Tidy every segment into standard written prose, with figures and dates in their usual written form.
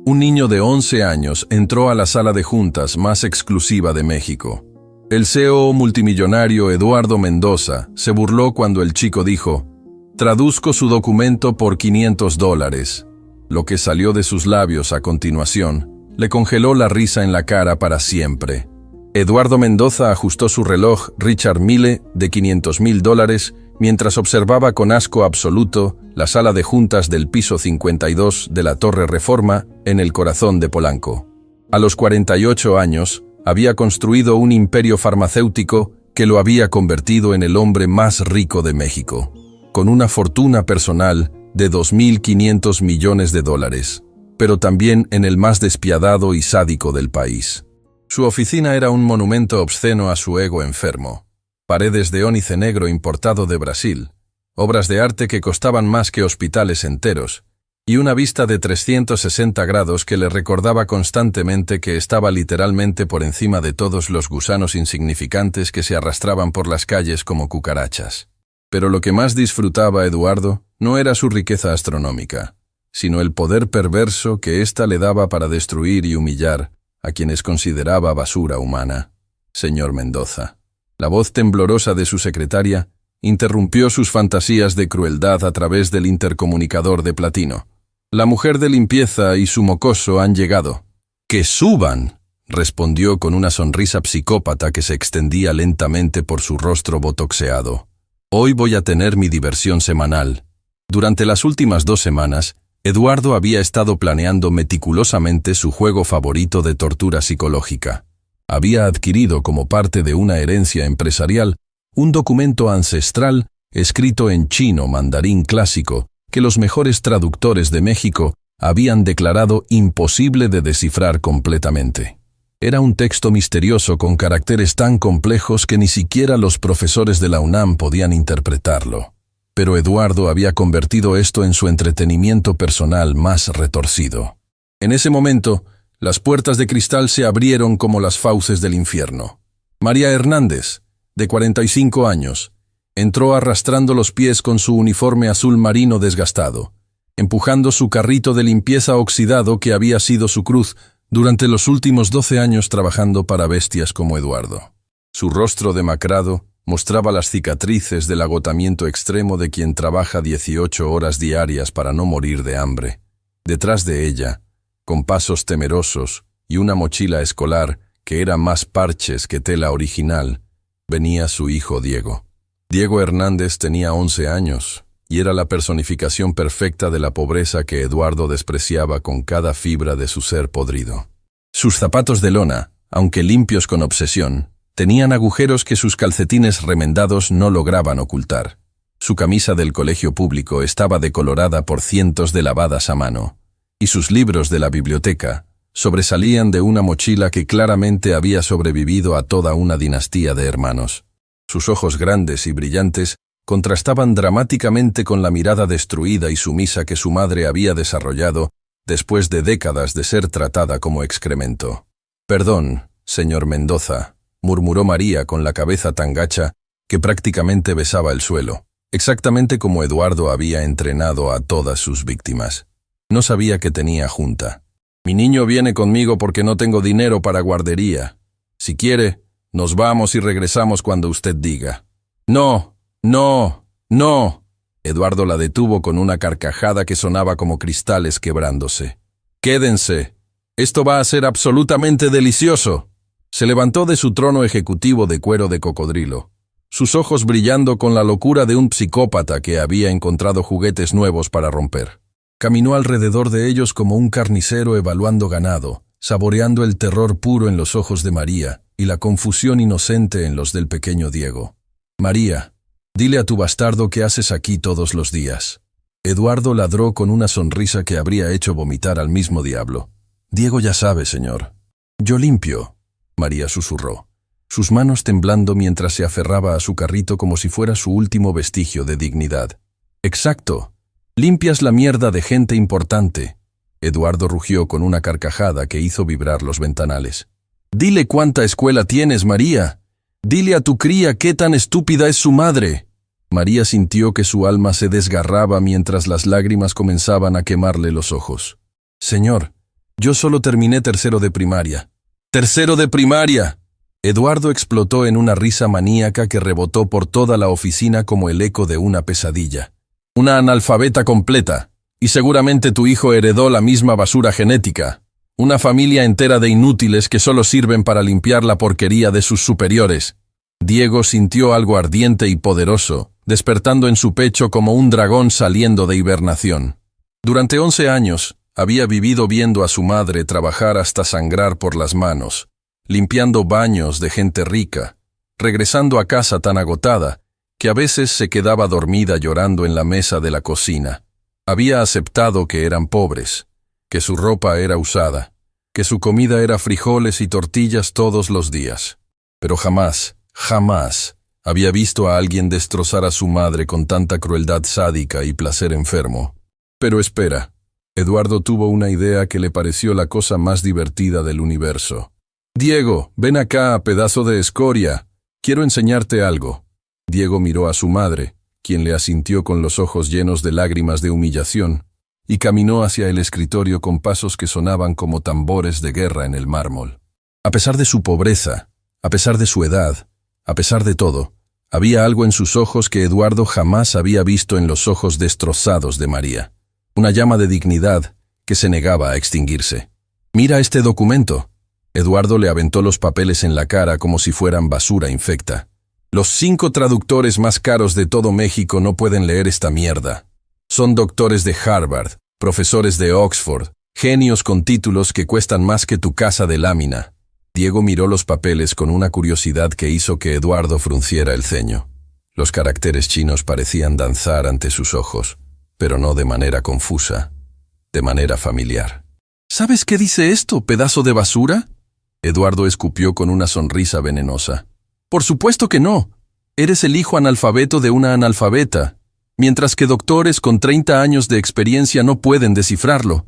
Un niño de 11 años entró a la sala de juntas más exclusiva de México. El CEO multimillonario Eduardo Mendoza se burló cuando el chico dijo: «Traduzco su documento por $500». Lo que salió de sus labios a continuación le congeló la risa en la cara para siempre. Eduardo Mendoza ajustó su reloj Richard Mille de $500,000 mientras observaba con asco absoluto la sala de juntas del piso 52 de la Torre Reforma en el corazón de Polanco. A los 48 años, había construido un imperio farmacéutico que lo había convertido en el hombre más rico de México, con una fortuna personal de $2.500 millones, pero también en el más despiadado y sádico del país. Su oficina era un monumento obsceno a su ego enfermo. Paredes de ónice negro importado de Brasil, obras de arte que costaban más que hospitales enteros, y una vista de 360 grados que le recordaba constantemente que estaba literalmente por encima de todos los gusanos insignificantes que se arrastraban por las calles como cucarachas. Pero lo que más disfrutaba Eduardo no era su riqueza astronómica, sino el poder perverso que ésta le daba para destruir y humillar a quienes consideraba basura humana. Señor Mendoza. La voz temblorosa de su secretaria interrumpió sus fantasías de crueldad a través del intercomunicador de platino. La mujer de limpieza y su mocoso han llegado. «¡Que suban!», respondió con una sonrisa psicópata que se extendía lentamente por su rostro botoxeado. «Hoy voy a tener mi diversión semanal». Durante las últimas 2 semanas, Eduardo había estado planeando meticulosamente su juego favorito de tortura psicológica. Había adquirido como parte de una herencia empresarial un documento ancestral escrito en chino mandarín clásico que los mejores traductores de México habían declarado imposible de descifrar completamente. Era un texto misterioso con caracteres tan complejos que ni siquiera los profesores de la UNAM podían interpretarlo. Pero Eduardo había convertido esto en su entretenimiento personal más retorcido. En ese momento, las puertas de cristal se abrieron como las fauces del infierno. María Hernández, de 45 años, entró arrastrando los pies con su uniforme azul marino desgastado, empujando su carrito de limpieza oxidado que había sido su cruz durante los últimos 12 años trabajando para bestias como Eduardo. Su rostro demacrado mostraba las cicatrices del agotamiento extremo de quien trabaja 18 horas diarias para no morir de hambre. Detrás de ella, con pasos temerosos y una mochila escolar que era más parches que tela original, venía su hijo Diego. Diego Hernández tenía 11 años y era la personificación perfecta de la pobreza que Eduardo despreciaba con cada fibra de su ser podrido. Sus zapatos de lona, aunque limpios con obsesión, tenían agujeros que sus calcetines remendados no lograban ocultar. Su camisa del colegio público estaba decolorada por cientos de lavadas a mano, y sus libros de la biblioteca sobresalían de una mochila que claramente había sobrevivido a toda una dinastía de hermanos. Sus ojos grandes y brillantes contrastaban dramáticamente con la mirada destruida y sumisa que su madre había desarrollado después de décadas de ser tratada como excremento. «Perdón, señor Mendoza», murmuró María con la cabeza tan gacha que prácticamente besaba el suelo, exactamente como Eduardo había entrenado a todas sus víctimas. No sabía que tenía junta. «Mi niño viene conmigo porque no tengo dinero para guardería. Si quiere, nos vamos y regresamos cuando usted diga». «No, no, no». Eduardo la detuvo con una carcajada que sonaba como cristales quebrándose. «Quédense. Esto va a ser absolutamente delicioso». Se levantó de su trono ejecutivo de cuero de cocodrilo, sus ojos brillando con la locura de un psicópata que había encontrado juguetes nuevos para romper. Caminó alrededor de ellos como un carnicero evaluando ganado, saboreando el terror puro en los ojos de María y la confusión inocente en los del pequeño Diego. «María, dile a tu bastardo qué haces aquí todos los días». Eduardo ladró con una sonrisa que habría hecho vomitar al mismo diablo. «Diego ya sabe, señor». «Yo limpio», María susurró, sus manos temblando mientras se aferraba a su carrito como si fuera su último vestigio de dignidad. «Exacto. Limpias la mierda de gente importante». Eduardo rugió con una carcajada que hizo vibrar los ventanales. «Dile cuánta escuela tienes, María. Dile a tu cría qué tan estúpida es su madre». María sintió que su alma se desgarraba mientras las lágrimas comenzaban a quemarle los ojos. «Señor, Yo solo terminé tercero de primaria. ¡Tercero de primaria! Eduardo explotó en una risa maníaca que rebotó por toda la oficina como el eco de una pesadilla. Una analfabeta completa. Y seguramente tu hijo heredó la misma basura genética. Una familia entera de inútiles que solo sirven para limpiar la porquería de sus superiores. Diego sintió algo ardiente y poderoso, despertando en su pecho como un dragón saliendo de hibernación. Durante 11 años, había vivido viendo a su madre trabajar hasta sangrar por las manos, limpiando baños de gente rica, regresando a casa tan agotada, que a veces se quedaba dormida llorando en la mesa de la cocina. Había aceptado que eran pobres, que su ropa era usada, que su comida era frijoles y tortillas todos los días. Pero jamás había visto a alguien destrozar a su madre con tanta crueldad sádica y placer enfermo. Pero espera, Eduardo tuvo una idea que le pareció la cosa más divertida del universo. «Diego, ven acá, pedazo de escoria. Quiero enseñarte algo». Diego miró a su madre, quien le asintió con los ojos llenos de lágrimas de humillación, y caminó hacia el escritorio con pasos que sonaban como tambores de guerra en el mármol. A pesar de su pobreza, a pesar de su edad, a pesar de todo, había algo en sus ojos que Eduardo jamás había visto en los ojos destrozados de María. Una llama de dignidad que se negaba a extinguirse. «Mira este documento». Eduardo le aventó los papeles en la cara como si fueran basura infecta. «Los 5 traductores más caros de todo México no pueden leer esta mierda. Son doctores de Harvard, profesores de Oxford, genios con títulos que cuestan más que tu casa de lámina». Diego miró los papeles con una curiosidad que hizo que Eduardo frunciera el ceño. Los caracteres chinos parecían danzar ante sus ojos, pero no de manera confusa, de manera familiar. «¿Sabes qué dice esto, pedazo de basura?». Eduardo escupió con una sonrisa venenosa. «Por supuesto que no. Eres el hijo analfabeto de una analfabeta, mientras que doctores con 30 años de experiencia no pueden descifrarlo».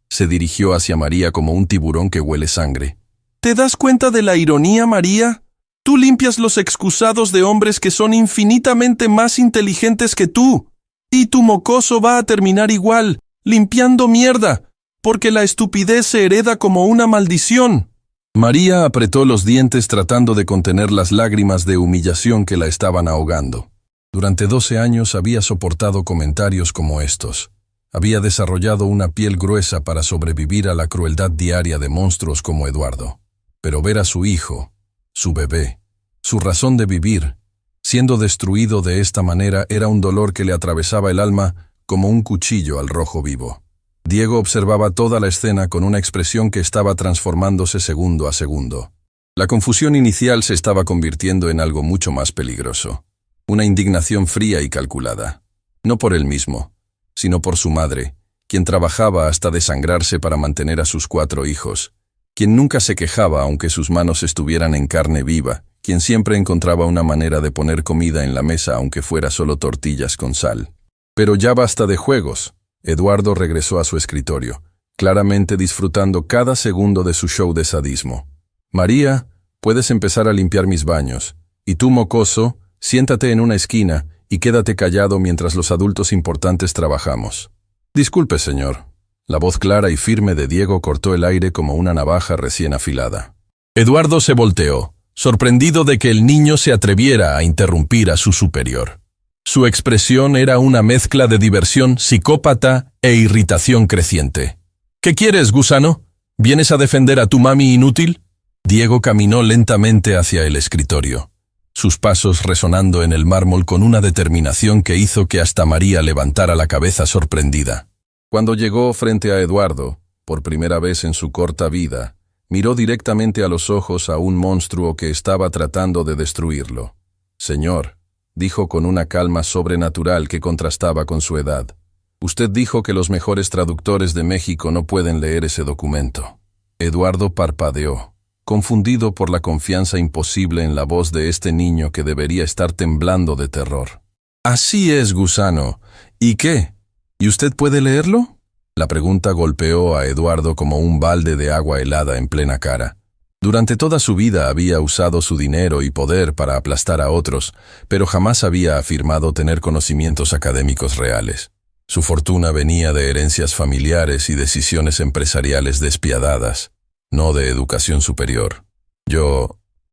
Se dirigió hacia María como un tiburón que huele sangre. «¿Te das cuenta de la ironía, María? Tú limpias los excusados de hombres que son infinitamente más inteligentes que tú. Y tu mocoso va a terminar igual, limpiando mierda, porque la estupidez se hereda como una maldición». María apretó los dientes tratando de contener las lágrimas de humillación que la estaban ahogando. Durante 12 años había soportado comentarios como estos. Había desarrollado una piel gruesa para sobrevivir a la crueldad diaria de monstruos como Eduardo. Pero ver a su hijo, su bebé, su razón de vivir, siendo destruido de esta manera era un dolor que le atravesaba el alma como un cuchillo al rojo vivo. Diego observaba toda la escena con una expresión que estaba transformándose segundo a segundo. La confusión inicial se estaba convirtiendo en algo mucho más peligroso. Una indignación fría y calculada. No por él mismo, sino por su madre, quien trabajaba hasta desangrarse para mantener a sus 4 hijos, quien nunca se quejaba aunque sus manos estuvieran en carne viva, quien siempre encontraba una manera de poner comida en la mesa aunque fuera solo tortillas con sal. Pero ya basta de juegos. Eduardo regresó a su escritorio, claramente disfrutando cada segundo de su show de sadismo. «María, puedes empezar a limpiar mis baños. Y tú, mocoso, siéntate en una esquina y quédate callado mientras los adultos importantes trabajamos». «Disculpe, señor». La voz clara y firme de Diego cortó el aire como una navaja recién afilada. Eduardo se volteó, sorprendido de que el niño se atreviera a interrumpir a su superior. Su expresión era una mezcla de diversión psicópata e irritación creciente. «¿Qué quieres, gusano? ¿Vienes a defender a tu mami inútil?». Diego caminó lentamente hacia el escritorio, sus pasos resonando en el mármol con una determinación que hizo que hasta María levantara la cabeza sorprendida. Cuando llegó frente a Eduardo, por primera vez en su corta vida, miró directamente a los ojos a un monstruo que estaba tratando de destruirlo. «Señor», dijo con una calma sobrenatural que contrastaba con su edad, «usted dijo que los mejores traductores de México no pueden leer ese documento». Eduardo parpadeó, confundido por la confianza imposible en la voz de este niño que debería estar temblando de terror. «Así es, gusano. ¿Y qué? ¿Y usted puede leerlo?». La pregunta golpeó a Eduardo como un balde de agua helada en plena cara. Durante toda su vida había usado su dinero y poder para aplastar a otros, pero jamás había afirmado tener conocimientos académicos reales. Su fortuna venía de herencias familiares y decisiones empresariales despiadadas, no de educación superior.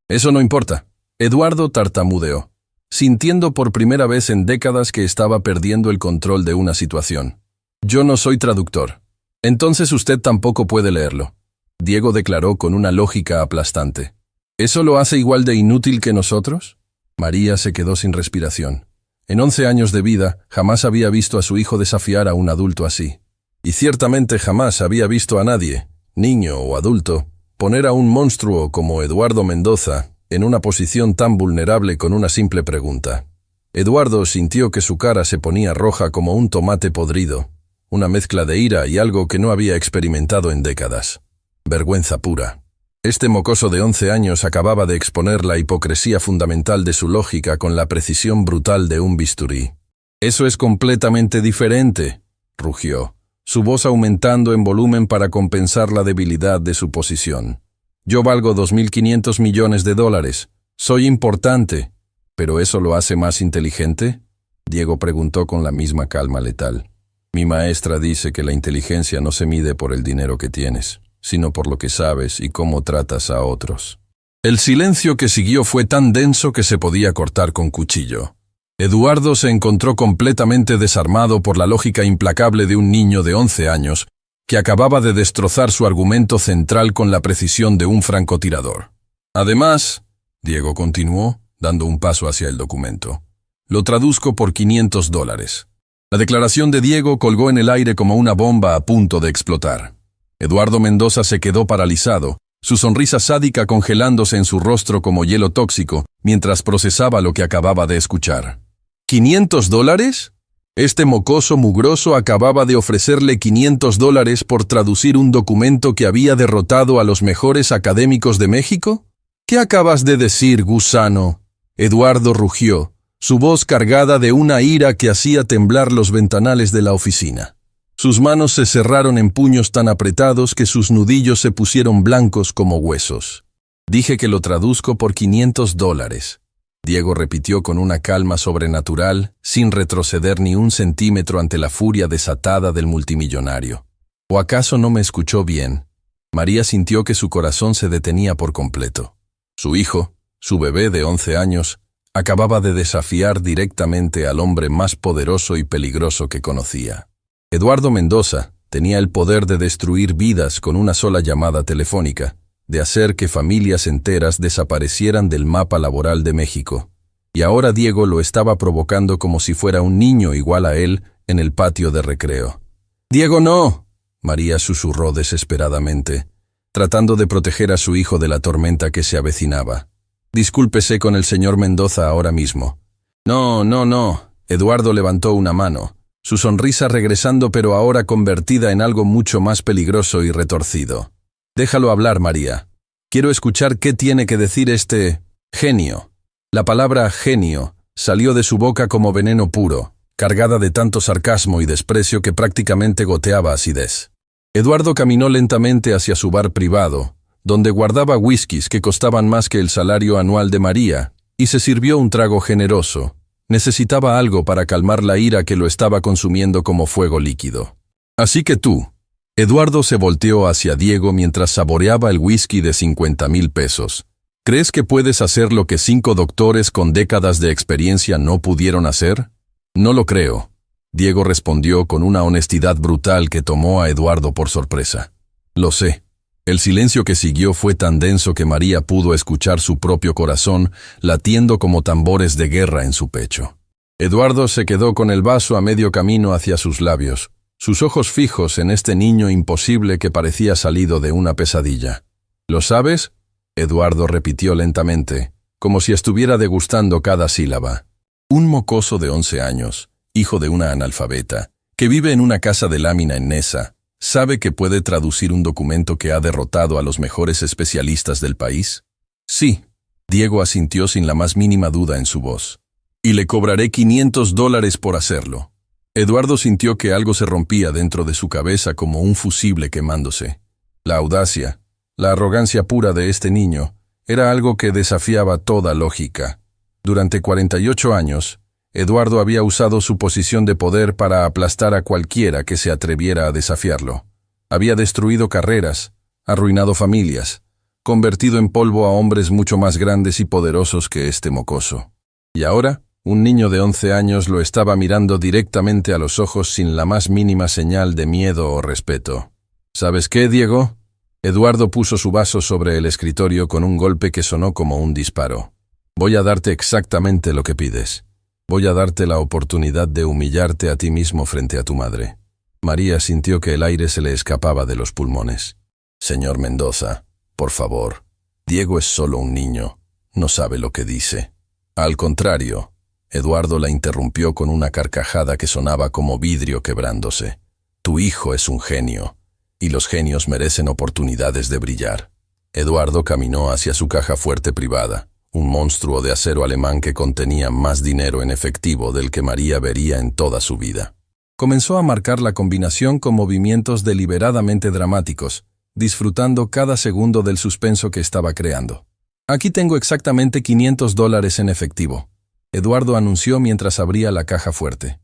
Eso no importa. Eduardo tartamudeó, sintiendo por primera vez en décadas que estaba perdiendo el control de una situación. Yo no soy traductor. Entonces usted tampoco puede leerlo. Diego declaró con una lógica aplastante. ¿Eso lo hace igual de inútil que nosotros? María se quedó sin respiración. En 11 años de vida, jamás había visto a su hijo desafiar a un adulto así. Y ciertamente jamás había visto a nadie, niño o adulto, poner a un monstruo como Eduardo Mendoza en una posición tan vulnerable con una simple pregunta. Eduardo sintió que su cara se ponía roja como un tomate podrido, una mezcla de ira y algo que no había experimentado en décadas. Vergüenza pura. Este mocoso de 11 años acababa de exponer la hipocresía fundamental de su lógica con la precisión brutal de un bisturí. «Eso es completamente diferente», rugió, su voz aumentando en volumen para compensar la debilidad de su posición. «Yo valgo $2.500 millones. Soy importante. ¿Pero eso lo hace más inteligente?», Diego preguntó con la misma calma letal. «Mi maestra dice que la inteligencia no se mide por el dinero que tienes, sino por lo que sabes y cómo tratas a otros». El silencio que siguió fue tan denso que se podía cortar con cuchillo. Eduardo se encontró completamente desarmado por la lógica implacable de un niño de 11 años que acababa de destrozar su argumento central con la precisión de un francotirador. «Además», Diego continuó, dando un paso hacia el documento, «lo traduzco por $500». La declaración de Diego colgó en el aire como una bomba a punto de explotar. Eduardo Mendoza se quedó paralizado, su sonrisa sádica congelándose en su rostro como hielo tóxico, mientras procesaba lo que acababa de escuchar. ¿$500? Este mocoso mugroso acababa de ofrecerle $500 por traducir un documento que había derrotado a los mejores académicos de México. ¿Qué acabas de decir, gusano?, Eduardo rugió, su voz cargada de una ira que hacía temblar los ventanales de la oficina. Sus manos se cerraron en puños tan apretados que sus nudillos se pusieron blancos como huesos. «Dije que lo traduzco por $500», Diego repitió con una calma sobrenatural, sin retroceder ni un centímetro ante la furia desatada del multimillonario. ¿O acaso no me escuchó bien? María sintió que su corazón se detenía por completo. Su hijo, su bebé de 11 años, acababa de desafiar directamente al hombre más poderoso y peligroso que conocía. Eduardo Mendoza tenía el poder de destruir vidas con una sola llamada telefónica, de hacer que familias enteras desaparecieran del mapa laboral de México. Y ahora Diego lo estaba provocando como si fuera un niño igual a él en el patio de recreo. «Diego, no», María susurró desesperadamente, tratando de proteger a su hijo de la tormenta que se avecinaba. «Discúlpese con el señor Mendoza ahora mismo». No, Eduardo levantó una mano, su sonrisa regresando pero ahora convertida en algo mucho más peligroso y retorcido. «Déjalo hablar, María. Quiero escuchar qué tiene que decir este genio». La palabra genio salió de su boca como veneno puro, cargada de tanto sarcasmo y desprecio que prácticamente goteaba acidez. Eduardo caminó lentamente hacia su bar privado, donde guardaba whiskies que costaban más que el salario anual de María, y se sirvió un trago generoso. Necesitaba algo para calmar la ira que lo estaba consumiendo como fuego líquido. «Así que tú». Eduardo se volteó hacia Diego mientras saboreaba el whisky de $50,000. «¿Crees que puedes hacer lo que 5 doctores con décadas de experiencia no pudieron hacer?» «No lo creo», Diego respondió con una honestidad brutal que tomó a Eduardo por sorpresa. «Lo sé». El silencio que siguió fue tan denso que María pudo escuchar su propio corazón latiendo como tambores de guerra en su pecho. Eduardo se quedó con el vaso a medio camino hacia sus labios, sus ojos fijos en este niño imposible que parecía salido de una pesadilla. «¿Lo sabes?», Eduardo repitió lentamente, como si estuviera degustando cada sílaba. «Un mocoso de 11 años, hijo de una analfabeta, que vive en una casa de lámina en Nesa, ¿sabe que puede traducir un documento que ha derrotado a los mejores especialistas del país?» «Sí», Diego asintió sin la más mínima duda en su voz. «Y le cobraré $500 por hacerlo». Eduardo sintió que algo se rompía dentro de su cabeza como un fusible quemándose. La audacia, la arrogancia pura de este niño, era algo que desafiaba toda lógica. Durante 48 años, Eduardo había usado su posición de poder para aplastar a cualquiera que se atreviera a desafiarlo. Había destruido carreras, arruinado familias, convertido en polvo a hombres mucho más grandes y poderosos que este mocoso. Y ahora, un niño de 11 años lo estaba mirando directamente a los ojos sin la más mínima señal de miedo o respeto. ¿Sabes qué, Diego? Eduardo puso su vaso sobre el escritorio con un golpe que sonó como un disparo. Voy a darte exactamente lo que pides. Voy a darte la oportunidad de humillarte a ti mismo frente a tu madre. María sintió que el aire se le escapaba de los pulmones. Señor Mendoza, por favor. Diego es solo un niño. No sabe lo que dice. Al contrario, Eduardo la interrumpió con una carcajada que sonaba como vidrio quebrándose. Tu hijo es un genio, y los genios merecen oportunidades de brillar. Eduardo caminó hacia su caja fuerte privada, un monstruo de acero alemán que contenía más dinero en efectivo del que María vería en toda su vida. Comenzó a marcar la combinación con movimientos deliberadamente dramáticos, disfrutando cada segundo del suspenso que estaba creando. Aquí tengo exactamente $500 en efectivo, Eduardo anunció mientras abría la caja fuerte.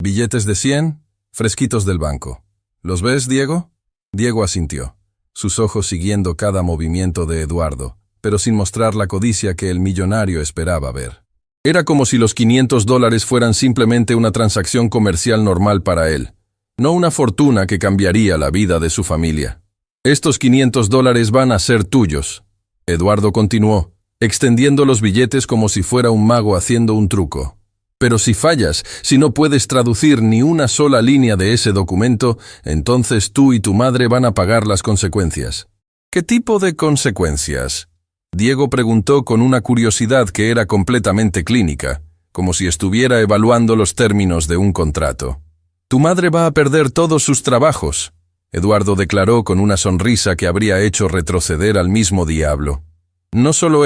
Billetes de 100, fresquitos del banco. ¿Los ves, Diego? Diego asintió, sus ojos siguiendo cada movimiento de Eduardo, pero sin mostrar la codicia que el millonario esperaba ver. Era como si los $500 fueran simplemente una transacción comercial normal para él, no una fortuna que cambiaría la vida de su familia. Estos $500 van a ser tuyos, Eduardo continuó, extendiendo los billetes como si fuera un mago haciendo un truco. Pero si fallas, si no puedes traducir ni una sola línea de ese documento, entonces tú y tu madre van a pagar las consecuencias. ¿Qué tipo de consecuencias? Diego preguntó con una curiosidad que era completamente clínica, como si estuviera evaluando los términos de un contrato. Tu madre va a perder todos sus trabajos, Eduardo declaró con una sonrisa que habría hecho retroceder al mismo diablo. No solo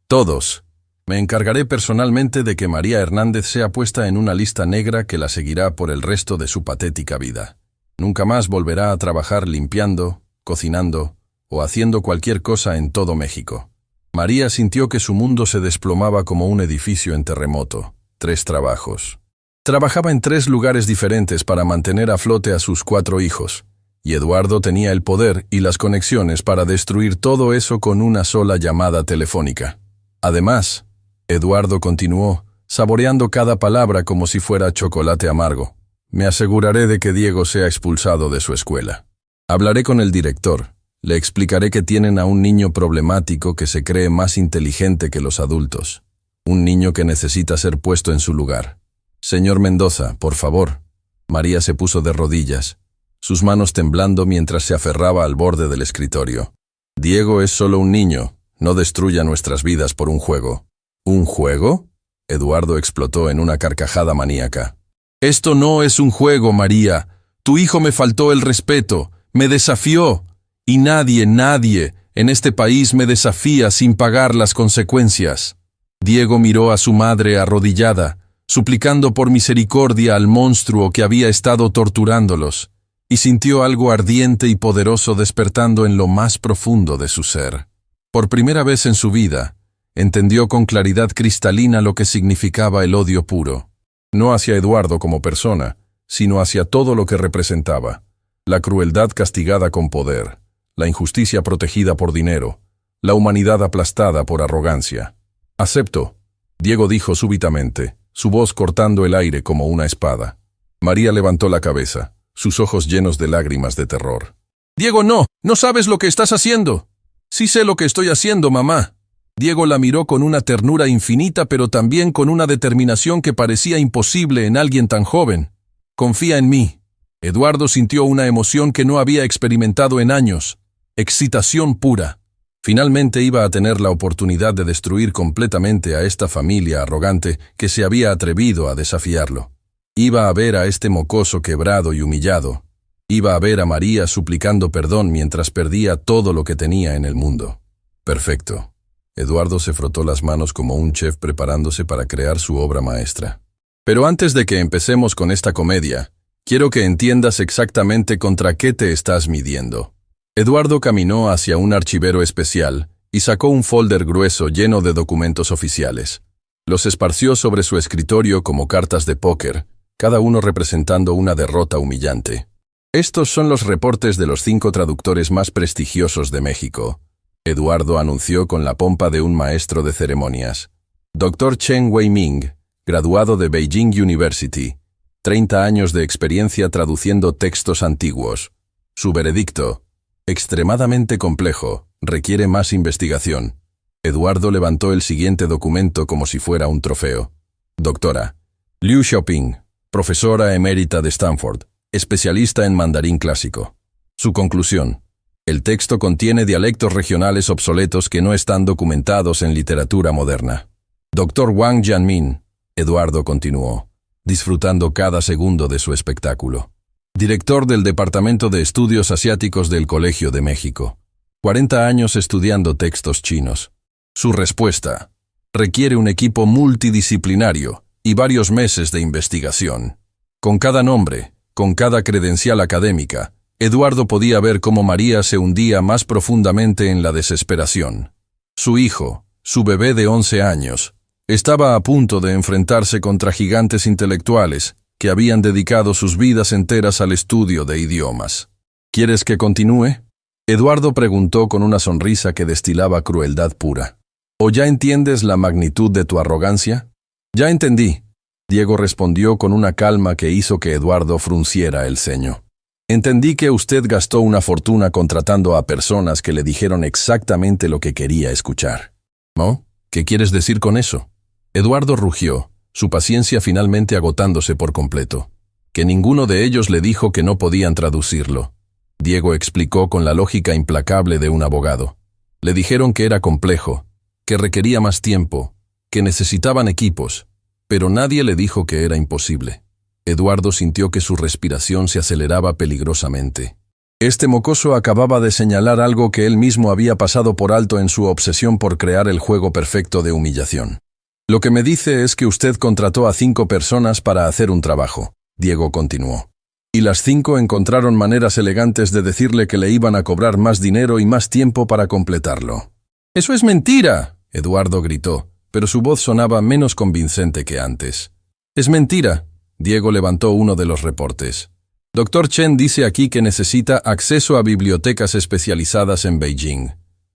todos. Me encargaré personalmente de que María Hernández sea puesta en una lista negra que la seguirá por el resto de su patética vida. Nunca más volverá a trabajar limpiando, cocinando o haciendo cualquier cosa en todo México. María sintió que su mundo se desplomaba como un edificio en terremoto. 3 trabajos. Trabajaba en 3 lugares diferentes para mantener a flote a sus 4 hijos, y Eduardo tenía el poder y las conexiones para destruir todo eso con una sola llamada telefónica. Además, Eduardo continuó, saboreando cada palabra como si fuera chocolate amargo. Me aseguraré de que Diego sea expulsado de su escuela. Hablaré con el director. Le explicaré que tienen a un niño problemático que se cree más inteligente que los adultos. Un niño que necesita ser puesto en su lugar. Señor Mendoza, por favor. María se puso de rodillas, sus manos temblando mientras se aferraba al borde del escritorio. Diego es solo un niño. No destruya nuestras vidas por un juego. ¿Un juego? Eduardo explotó en una carcajada maníaca. Esto no es un juego, María. Tu hijo me faltó el respeto, me desafió. Y nadie en este país me desafía sin pagar las consecuencias. Diego miró a su madre arrodillada, suplicando por misericordia al monstruo que había estado torturándolos, y sintió algo ardiente y poderoso despertando en lo más profundo de su ser. Por primera vez en su vida, entendió con claridad cristalina lo que significaba el odio puro, no hacia Eduardo como persona, sino hacia todo lo que representaba, la crueldad castigada con poder, la injusticia protegida por dinero, la humanidad aplastada por arrogancia. Acepto, Diego dijo súbitamente, su voz cortando el aire como una espada. María levantó la cabeza, sus ojos llenos de lágrimas de terror. Diego, no sabes lo que estás haciendo. Sí sé lo que estoy haciendo, mamá. Diego la miró con una ternura infinita, pero también con una determinación que parecía imposible en alguien tan joven. Confía en mí. Eduardo sintió una emoción que no había experimentado en años. Excitación pura. Finalmente iba a tener la oportunidad de destruir completamente a esta familia arrogante que se había atrevido a desafiarlo. Iba a ver a este mocoso quebrado y humillado. Iba a ver a María suplicando perdón mientras perdía todo lo que tenía en el mundo. Perfecto. Eduardo se frotó las manos como un chef preparándose para crear su obra maestra. Pero antes de que empecemos con esta comedia, quiero que entiendas exactamente contra qué te estás midiendo. Eduardo caminó hacia un archivero especial y sacó un folder grueso lleno de documentos oficiales. Los esparció sobre su escritorio como cartas de póker, cada uno representando una derrota humillante. Estos son los reportes de los 5 traductores más prestigiosos de México. Eduardo anunció con la pompa de un maestro de ceremonias. Dr. Chen Wei-Ming, graduado de Beijing University. 30 años de experiencia traduciendo textos antiguos. Su veredicto: extremadamente complejo, requiere más investigación. Eduardo levantó el siguiente documento como si fuera un trofeo. Doctora Liu Xiaoping, profesora emérita de Stanford, especialista en mandarín clásico. Su conclusión: el texto contiene dialectos regionales obsoletos que no están documentados en literatura moderna. Dr. Wang Jianmin, Eduardo continuó, disfrutando cada segundo de su espectáculo. Director del Departamento de Estudios Asiáticos del Colegio de México. 40 años estudiando textos chinos. Su respuesta: requiere un equipo multidisciplinario y varios meses de investigación. Con cada nombre, con cada credencial académica, Eduardo podía ver cómo María se hundía más profundamente en la desesperación. Su hijo, su bebé de 11 años, estaba a punto de enfrentarse contra gigantes intelectuales que habían dedicado sus vidas enteras al estudio de idiomas. ¿Quieres que continúe?, Eduardo preguntó con una sonrisa que destilaba crueldad pura. ¿O ya entiendes la magnitud de tu arrogancia? Ya entendí, Diego respondió con una calma que hizo que Eduardo frunciera el ceño. Entendí que usted gastó una fortuna contratando a personas que le dijeron exactamente lo que quería escuchar. ¿No? ¿Qué quieres decir con eso? Eduardo rugió, su paciencia finalmente agotándose por completo. Que ninguno de ellos le dijo que no podían traducirlo. Diego explicó con la lógica implacable de un abogado. Le dijeron que era complejo, que requería más tiempo, que necesitaban equipos, pero nadie le dijo que era imposible. Eduardo sintió que su respiración se aceleraba peligrosamente. Este mocoso acababa de señalar algo que él mismo había pasado por alto en su obsesión por crear el juego perfecto de humillación. Lo que me dice es que usted contrató a 5 personas para hacer un trabajo, Diego continuó. Y las 5 encontraron maneras elegantes de decirle que le iban a cobrar más dinero y más tiempo para completarlo. ¡Eso es mentira!, Eduardo gritó, pero su voz sonaba menos convincente que antes. «Es mentira», Diego levantó uno de los reportes. Dr. Chen dice aquí que necesita acceso a bibliotecas especializadas en Beijing.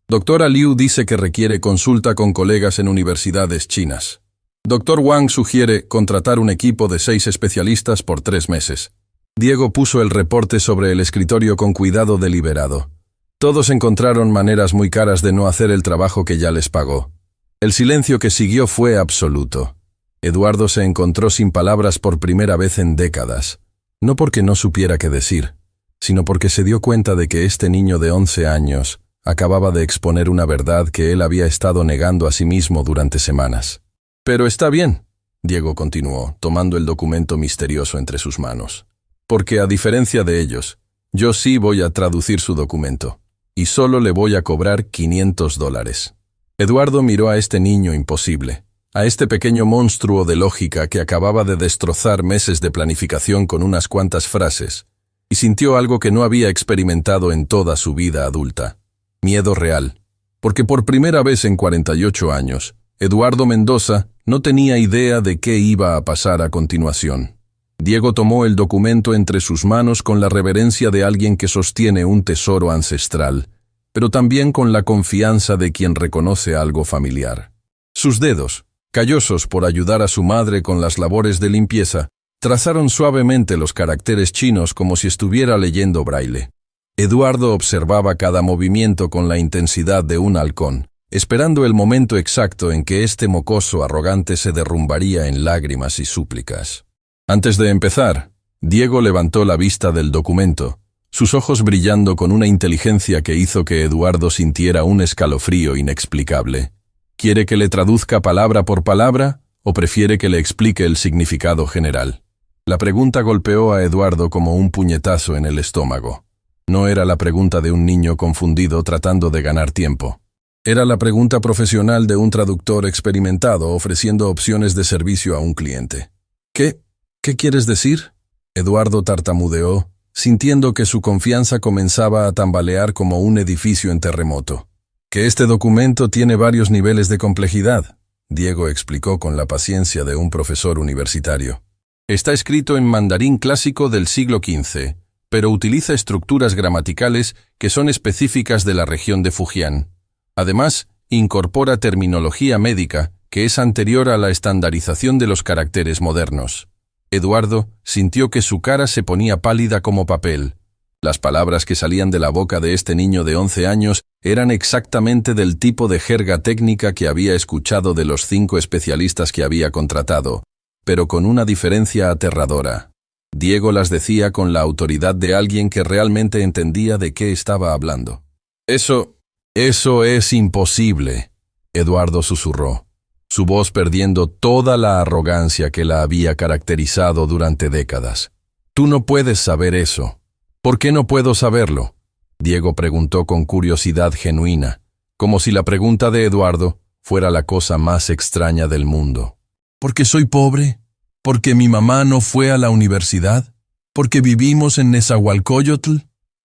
Doctora Liu dice que requiere consulta con colegas en universidades chinas. Dr. Wang sugiere contratar un equipo de 6 especialistas por 3 meses. Diego puso el reporte sobre el escritorio con cuidado deliberado. Todos encontraron maneras muy caras de no hacer el trabajo que ya les pagó. El silencio que siguió fue absoluto. Eduardo se encontró sin palabras por primera vez en décadas. No porque no supiera qué decir, sino porque se dio cuenta de que este niño de 11 años acababa de exponer una verdad que él había estado negando a sí mismo durante semanas. «Pero está bien», Diego continuó, tomando el documento misterioso entre sus manos. «Porque a diferencia de ellos, yo sí voy a traducir su documento, y solo le voy a cobrar $500. Eduardo miró a este niño imposible, a este pequeño monstruo de lógica que acababa de destrozar meses de planificación con unas cuantas frases, y sintió algo que no había experimentado en toda su vida adulta. Miedo real, porque por primera vez en 48 años, Eduardo Mendoza no tenía idea de qué iba a pasar a continuación. Diego tomó el documento entre sus manos con la reverencia de alguien que sostiene un tesoro ancestral, pero también con la confianza de quien reconoce algo familiar. Sus dedos, callosos por ayudar a su madre con las labores de limpieza, trazaron suavemente los caracteres chinos como si estuviera leyendo braille. Eduardo observaba cada movimiento con la intensidad de un halcón, esperando el momento exacto en que este mocoso arrogante se derrumbaría en lágrimas y súplicas. Antes de empezar, Diego levantó la vista del documento, sus ojos brillando con una inteligencia que hizo que Eduardo sintiera un escalofrío inexplicable. ¿Quiere que le traduzca palabra por palabra o prefiere que le explique el significado general? La pregunta golpeó a Eduardo como un puñetazo en el estómago. No era la pregunta de un niño confundido tratando de ganar tiempo. Era la pregunta profesional de un traductor experimentado ofreciendo opciones de servicio a un cliente. ¿Qué quieres decir?, Eduardo tartamudeó, sintiendo que su confianza comenzaba a tambalear como un edificio en terremoto. Que este documento tiene varios niveles de complejidad, Diego explicó con la paciencia de un profesor universitario. Está escrito en mandarín clásico del siglo XV, pero utiliza estructuras gramaticales que son específicas de la región de Fujian. Además, incorpora terminología médica que es anterior a la estandarización de los caracteres modernos. Eduardo sintió que su cara se ponía pálida como papel. Las palabras que salían de la boca de este niño de 11 años eran exactamente del tipo de jerga técnica que había escuchado de los 5 especialistas que había contratado, pero con una diferencia aterradora. Diego las decía con la autoridad de alguien que realmente entendía de qué estaba hablando. Eso es imposible, Eduardo susurró, su voz perdiendo toda la arrogancia que la había caracterizado durante décadas. Tú no puedes saber eso. ¿Por qué no puedo saberlo? Diego preguntó con curiosidad genuina, como si la pregunta de Eduardo fuera la cosa más extraña del mundo. ¿Porque soy pobre? ¿Porque mi mamá no fue a la universidad? ¿Porque vivimos en Nezahualcóyotl?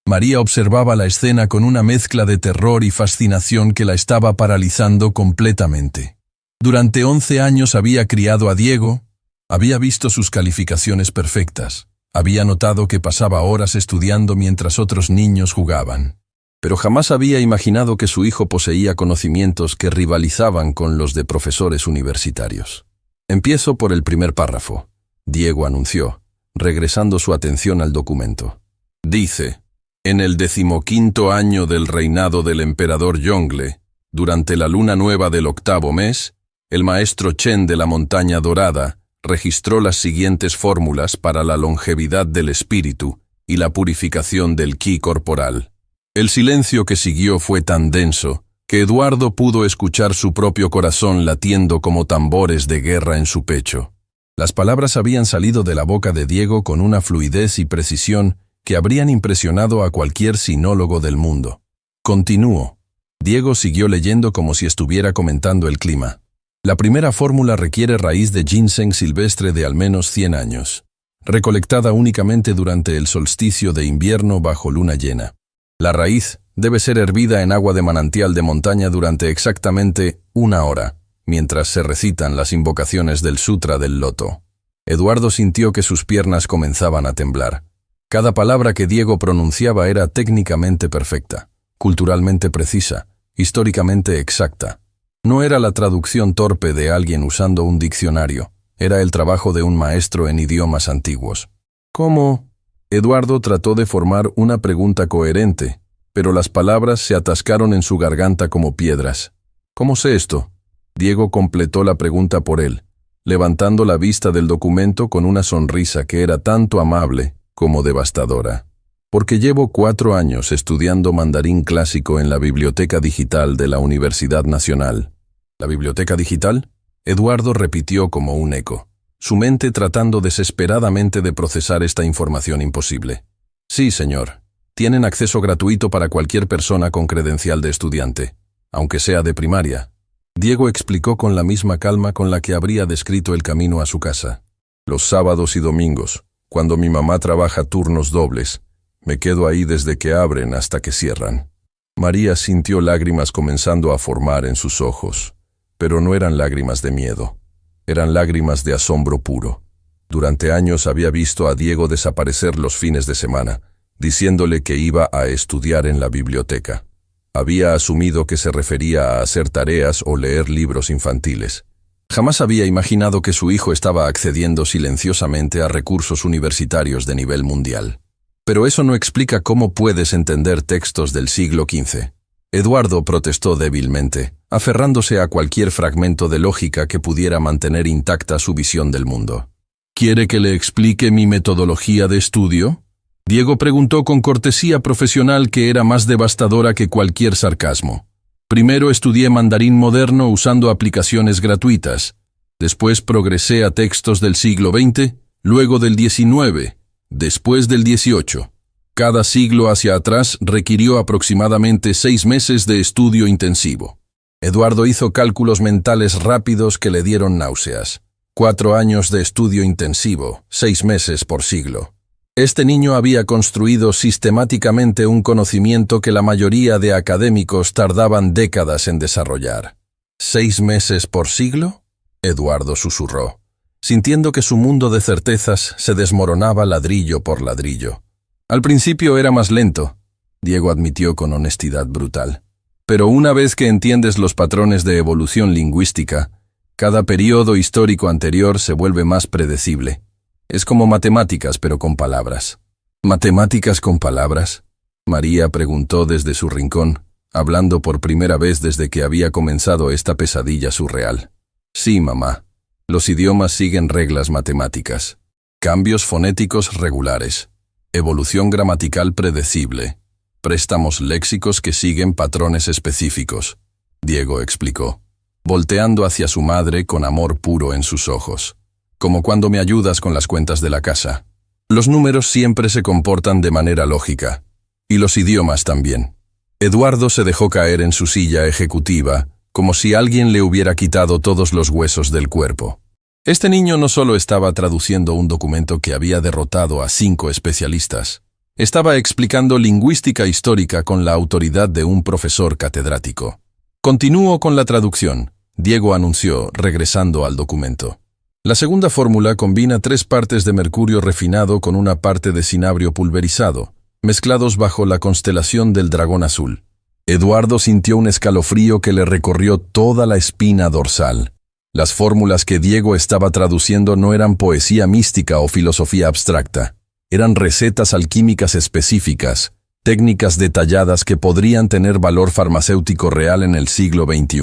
María observaba la escena con una mezcla de terror y fascinación que la estaba paralizando completamente. Durante 11 años había criado a Diego, había visto sus calificaciones perfectas, había notado que pasaba horas estudiando mientras otros niños jugaban. Pero jamás había imaginado que su hijo poseía conocimientos que rivalizaban con los de profesores universitarios. Empiezo por el primer párrafo, Diego anunció, regresando su atención al documento. Dice, en el 15º año del reinado del emperador Yongle, durante la luna nueva del 8º mes, el maestro Chen de la Montaña Dorada registró las siguientes fórmulas para la longevidad del espíritu y la purificación del ki corporal. El silencio que siguió fue tan denso que Eduardo pudo escuchar su propio corazón latiendo como tambores de guerra en su pecho. Las palabras habían salido de la boca de Diego con una fluidez y precisión que habrían impresionado a cualquier sinólogo del mundo. Continuó. Diego siguió leyendo como si estuviera comentando el clima. La primera fórmula requiere raíz de ginseng silvestre de al menos 100 años, recolectada únicamente durante el solsticio de invierno bajo luna llena. La raíz debe ser hervida en agua de manantial de montaña durante exactamente 1 hora, mientras se recitan las invocaciones del Sutra del Loto. Eduardo sintió que sus piernas comenzaban a temblar. Cada palabra que Diego pronunciaba era técnicamente perfecta, culturalmente precisa, históricamente exacta. No era la traducción torpe de alguien usando un diccionario, era el trabajo de un maestro en idiomas antiguos. ¿Cómo? Eduardo trató de formar una pregunta coherente, pero las palabras se atascaron en su garganta como piedras. ¿Cómo sé esto? Diego completó la pregunta por él, levantando la vista del documento con una sonrisa que era tanto amable como devastadora. Porque llevo 4 años estudiando mandarín clásico en la Biblioteca Digital de la Universidad Nacional. ¿La Biblioteca Digital? Eduardo repitió como un eco, su mente tratando desesperadamente de procesar esta información imposible. Sí, señor. Tienen acceso gratuito para cualquier persona con credencial de estudiante, aunque sea de primaria. Diego explicó con la misma calma con la que habría descrito el camino a su casa. Los sábados y domingos, cuando mi mamá trabaja turnos dobles, me quedo ahí desde que abren hasta que cierran. María sintió lágrimas comenzando a formar en sus ojos, pero no eran lágrimas de miedo, eran lágrimas de asombro puro. Durante años había visto a Diego desaparecer los fines de semana, diciéndole que iba a estudiar en la biblioteca. Había asumido que se refería a hacer tareas o leer libros infantiles. Jamás había imaginado que su hijo estaba accediendo silenciosamente a recursos universitarios de nivel mundial. Pero eso no explica cómo puedes entender textos del siglo XV. Eduardo protestó débilmente, aferrándose a cualquier fragmento de lógica que pudiera mantener intacta su visión del mundo. ¿Quiere que le explique mi metodología de estudio? Diego preguntó con cortesía profesional que era más devastadora que cualquier sarcasmo. Primero estudié mandarín moderno usando aplicaciones gratuitas. Después progresé a textos del siglo XX, luego del XIX, después del XVIII. Cada siglo hacia atrás requirió aproximadamente 6 meses de estudio intensivo. Eduardo hizo cálculos mentales rápidos que le dieron náuseas. 4 años de estudio intensivo, 6 meses por siglo. Este niño había construido sistemáticamente un conocimiento que la mayoría de académicos tardaban décadas en desarrollar. ¿6 meses por siglo? Eduardo susurró, sintiendo que su mundo de certezas se desmoronaba ladrillo por ladrillo. Al principio era más lento, Diego admitió con honestidad brutal. Pero una vez que entiendes los patrones de evolución lingüística, cada período histórico anterior se vuelve más predecible. Es como matemáticas, pero con palabras. ¿Matemáticas con palabras? María preguntó desde su rincón, hablando por primera vez desde que había comenzado esta pesadilla surreal. Sí, mamá. Los idiomas siguen reglas matemáticas. Cambios fonéticos regulares. Evolución gramatical predecible. Préstamos léxicos que siguen patrones específicos, Diego explicó, volteando hacia su madre con amor puro en sus ojos. Como cuando me ayudas con las cuentas de la casa. Los números siempre se comportan de manera lógica. Y los idiomas también. Eduardo se dejó caer en su silla ejecutiva, como si alguien le hubiera quitado todos los huesos del cuerpo. Este niño no solo estaba traduciendo un documento que había derrotado a 5 especialistas, estaba explicando lingüística histórica con la autoridad de un profesor catedrático. Continúo con la traducción, Diego anunció, regresando al documento. La segunda fórmula combina 3 partes de mercurio refinado con una parte de cinabrio pulverizado, mezclados bajo la constelación del dragón azul. Eduardo sintió un escalofrío que le recorrió toda la espina dorsal. Las fórmulas que Diego estaba traduciendo no eran poesía mística o filosofía abstracta. Eran recetas alquímicas específicas, técnicas detalladas que podrían tener valor farmacéutico real en el siglo XXI.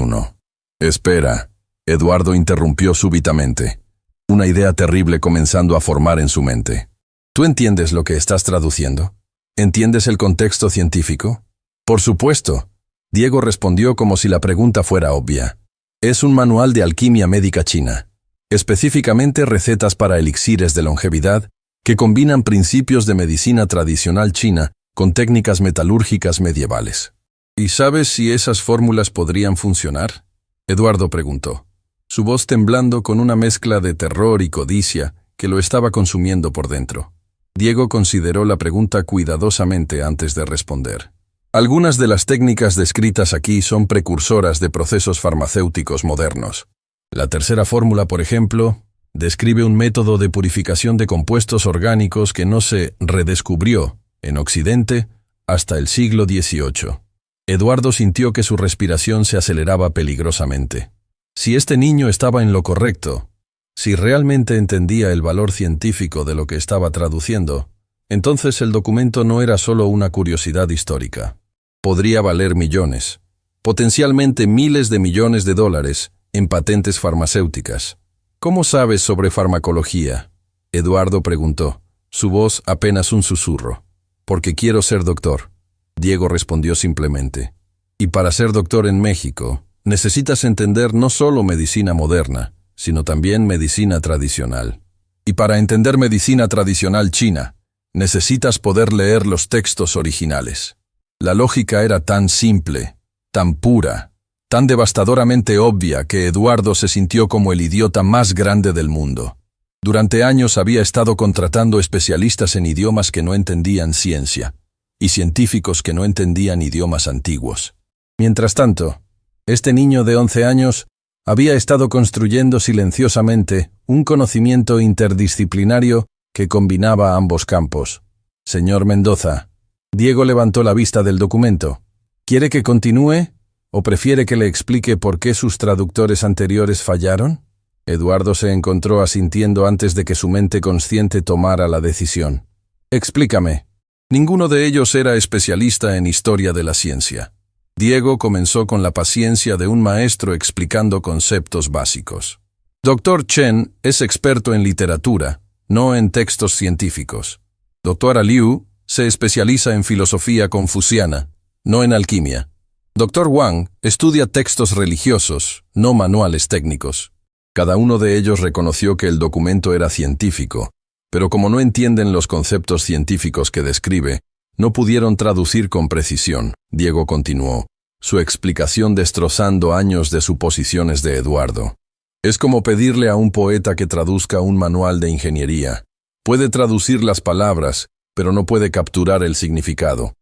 Espera, Eduardo interrumpió súbitamente. Una idea terrible comenzando a formar en su mente. ¿Tú entiendes lo que estás traduciendo? ¿Entiendes el contexto científico? Por supuesto. Diego respondió como si la pregunta fuera obvia. Es un manual de alquimia médica china. Específicamente recetas para elixires de longevidad que combinan principios de medicina tradicional china con técnicas metalúrgicas medievales. ¿Y sabes si esas fórmulas podrían funcionar? Eduardo preguntó, su voz temblando con una mezcla de terror y codicia que lo estaba consumiendo por dentro. Diego consideró la pregunta cuidadosamente antes de responder. Algunas de las técnicas descritas aquí son precursoras de procesos farmacéuticos modernos. La tercera fórmula, por ejemplo, describe un método de purificación de compuestos orgánicos que no se redescubrió en Occidente hasta el siglo XVIII. Eduardo sintió que su respiración se aceleraba peligrosamente. Si este niño estaba en lo correcto, si realmente entendía el valor científico de lo que estaba traduciendo, entonces el documento no era solo una curiosidad histórica. Podría valer millones, potencialmente miles de millones de dólares en patentes farmacéuticas. ¿Cómo sabes sobre farmacología? Eduardo preguntó, su voz apenas un susurro. Porque quiero ser doctor. Diego respondió simplemente. Y para ser doctor en México, necesitas entender no solo medicina moderna, sino también medicina tradicional. Y para entender medicina tradicional china, necesitas poder leer los textos originales. La lógica era tan simple, tan pura, tan devastadoramente obvia que Eduardo se sintió como el idiota más grande del mundo. Durante años había estado contratando especialistas en idiomas que no entendían ciencia, y científicos que no entendían idiomas antiguos. Mientras tanto, este niño de 11 años había estado construyendo silenciosamente un conocimiento interdisciplinario que combinaba ambos campos. Señor Mendoza, Diego levantó la vista del documento. ¿Quiere que continúe o prefiere que le explique por qué sus traductores anteriores fallaron? Eduardo se encontró asintiendo antes de que su mente consciente tomara la decisión. Explícame. Ninguno de ellos era especialista en historia de la ciencia. Diego comenzó con la paciencia de un maestro explicando conceptos básicos. Dr. Chen es experto en literatura, no en textos científicos. Dr. Liu se especializa en filosofía confuciana, no en alquimia. Dr. Wang estudia textos religiosos, no manuales técnicos. Cada uno de ellos reconoció que el documento era científico, pero como no entienden los conceptos científicos que describe, no pudieron traducir con precisión. Diego continuó, su explicación destrozando años de suposiciones de Eduardo. Es como pedirle a un poeta que traduzca un manual de ingeniería. Puede traducir las palabras, pero no puede capturar el significado.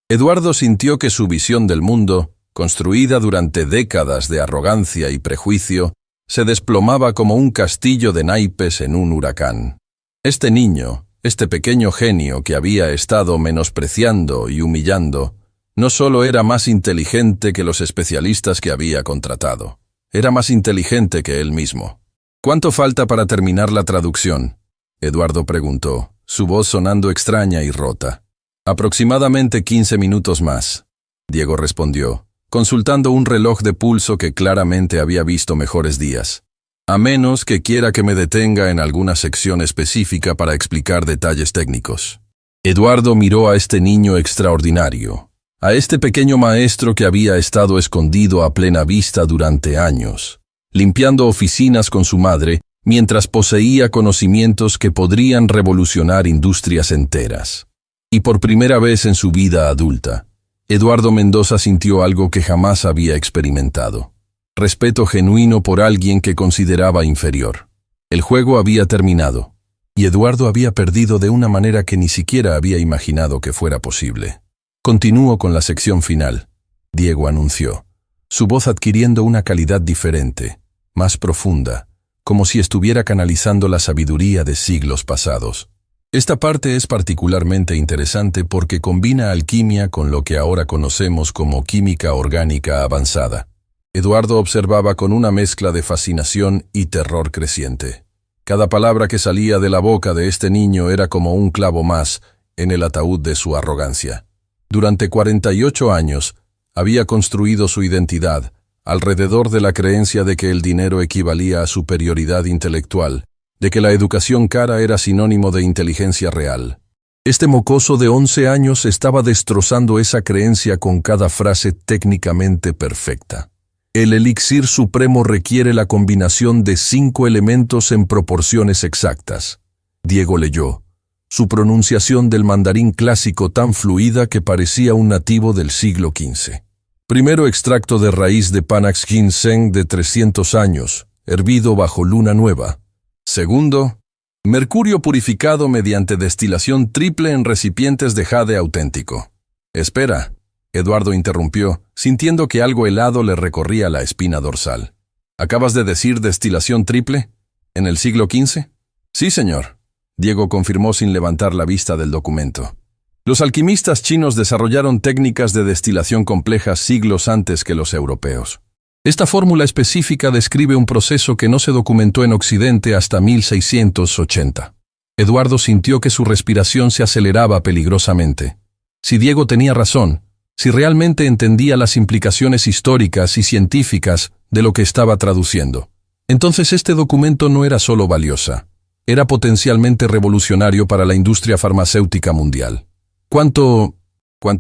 Eduardo sintió que su visión del mundo construida durante décadas de arrogancia y prejuicio, se desplomaba como un castillo de naipes en un huracán. Este niño, este pequeño genio que había estado menospreciando y humillando, no solo era más inteligente que los especialistas que había contratado, era más inteligente que él mismo. ¿Cuánto falta para terminar la traducción?, Eduardo preguntó, su voz sonando extraña y rota. Aproximadamente 15 minutos más, Diego respondió, consultando un reloj de pulso que claramente había visto mejores días. A menos que quiera que me detenga en alguna sección específica para explicar detalles técnicos. Eduardo miró a este niño extraordinario, a este pequeño maestro que había estado escondido a plena vista durante años, limpiando oficinas con su madre, mientras poseía conocimientos que podrían revolucionar industrias enteras. Y por primera vez en su vida adulta, Eduardo Mendoza sintió algo que jamás había experimentado. Respeto genuino por alguien que consideraba inferior. El juego había terminado, y Eduardo había perdido de una manera que ni siquiera había imaginado que fuera posible. Continúo con la sección final, Diego anunció, su voz adquiriendo una calidad diferente, más profunda, como si estuviera canalizando la sabiduría de siglos pasados. Esta parte es particularmente interesante porque combina alquimia con lo que ahora conocemos como química orgánica avanzada. Eduardo observaba con una mezcla de fascinación y terror creciente. Cada palabra que salía de la boca de este niño era como un clavo más en el ataúd de su arrogancia. Durante 48 años, había construido su identidad alrededor de la creencia de que el dinero equivalía a superioridad intelectual, de que la educación cara era sinónimo de inteligencia real. Este mocoso de 11 años estaba destrozando esa creencia con cada frase técnicamente perfecta. El elixir supremo requiere la combinación de 5 elementos en proporciones exactas. Diego leyó, su pronunciación del mandarín clásico tan fluida que parecía un nativo del siglo XV. Primero, extracto de raíz de Panax ginseng de 300 años, hervido bajo luna nueva. Segundo, mercurio purificado mediante destilación triple en recipientes de jade auténtico. Espera, Eduardo interrumpió, sintiendo que algo helado le recorría la espina dorsal. ¿Acabas de decir destilación triple? ¿En el siglo XV? Sí, señor. Diego confirmó sin levantar la vista del documento. Los alquimistas chinos desarrollaron técnicas de destilación complejas siglos antes que los europeos. Esta fórmula específica describe un proceso que no se documentó en Occidente hasta 1680. Eduardo sintió que su respiración se aceleraba peligrosamente. Si Diego tenía razón, si realmente entendía las implicaciones históricas y científicas de lo que estaba traduciendo, entonces este documento no era solo valiosa, era potencialmente revolucionario para la industria farmacéutica mundial. ¿Cuánto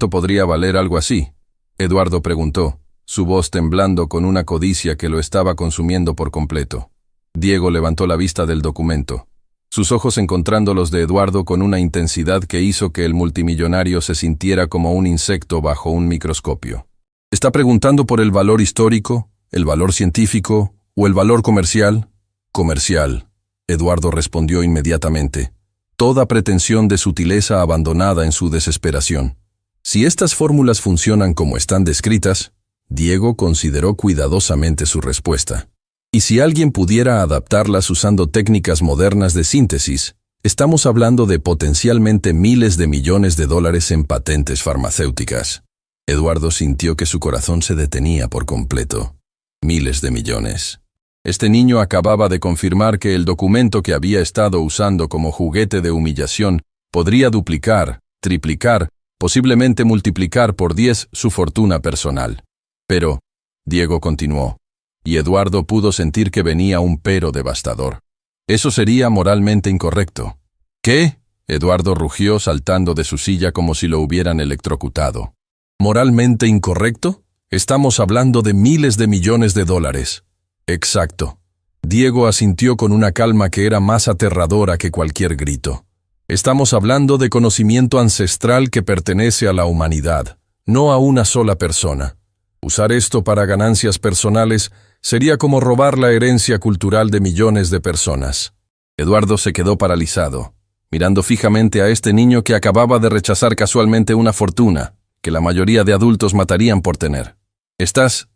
podría valer algo así?, Eduardo preguntó, su voz temblando con una codicia que lo estaba consumiendo por completo. Diego levantó la vista del documento, sus ojos encontrando los de Eduardo con una intensidad que hizo que el multimillonario se sintiera como un insecto bajo un microscopio. ¿Está preguntando por el valor histórico, el valor científico o el valor comercial? Comercial, Eduardo respondió inmediatamente, toda pretensión de sutileza abandonada en su desesperación. Si estas fórmulas funcionan como están descritas, Diego consideró cuidadosamente su respuesta. Y si alguien pudiera adaptarlas usando técnicas modernas de síntesis, estamos hablando de potencialmente miles de millones de dólares en patentes farmacéuticas. Eduardo sintió que su corazón se detenía por completo. Miles de millones. Este niño acababa de confirmar que el documento que había estado usando como juguete de humillación podría duplicar, triplicar, posiblemente multiplicar por 10 su fortuna personal. Pero, Diego continuó, y Eduardo pudo sentir que venía un pero devastador. Eso sería moralmente incorrecto. ¿Qué? Eduardo rugió saltando de su silla como si lo hubieran electrocutado. ¿Moralmente incorrecto? Estamos hablando de miles de millones de dólares. Exacto. Diego asintió con una calma que era más aterradora que cualquier grito. Estamos hablando de conocimiento ancestral que pertenece a la humanidad, no a una sola persona. Usar esto para ganancias personales sería como robar la herencia cultural de millones de personas. Eduardo se quedó paralizado, mirando fijamente a este niño que acababa de rechazar casualmente una fortuna que la mayoría de adultos matarían por tener. Estás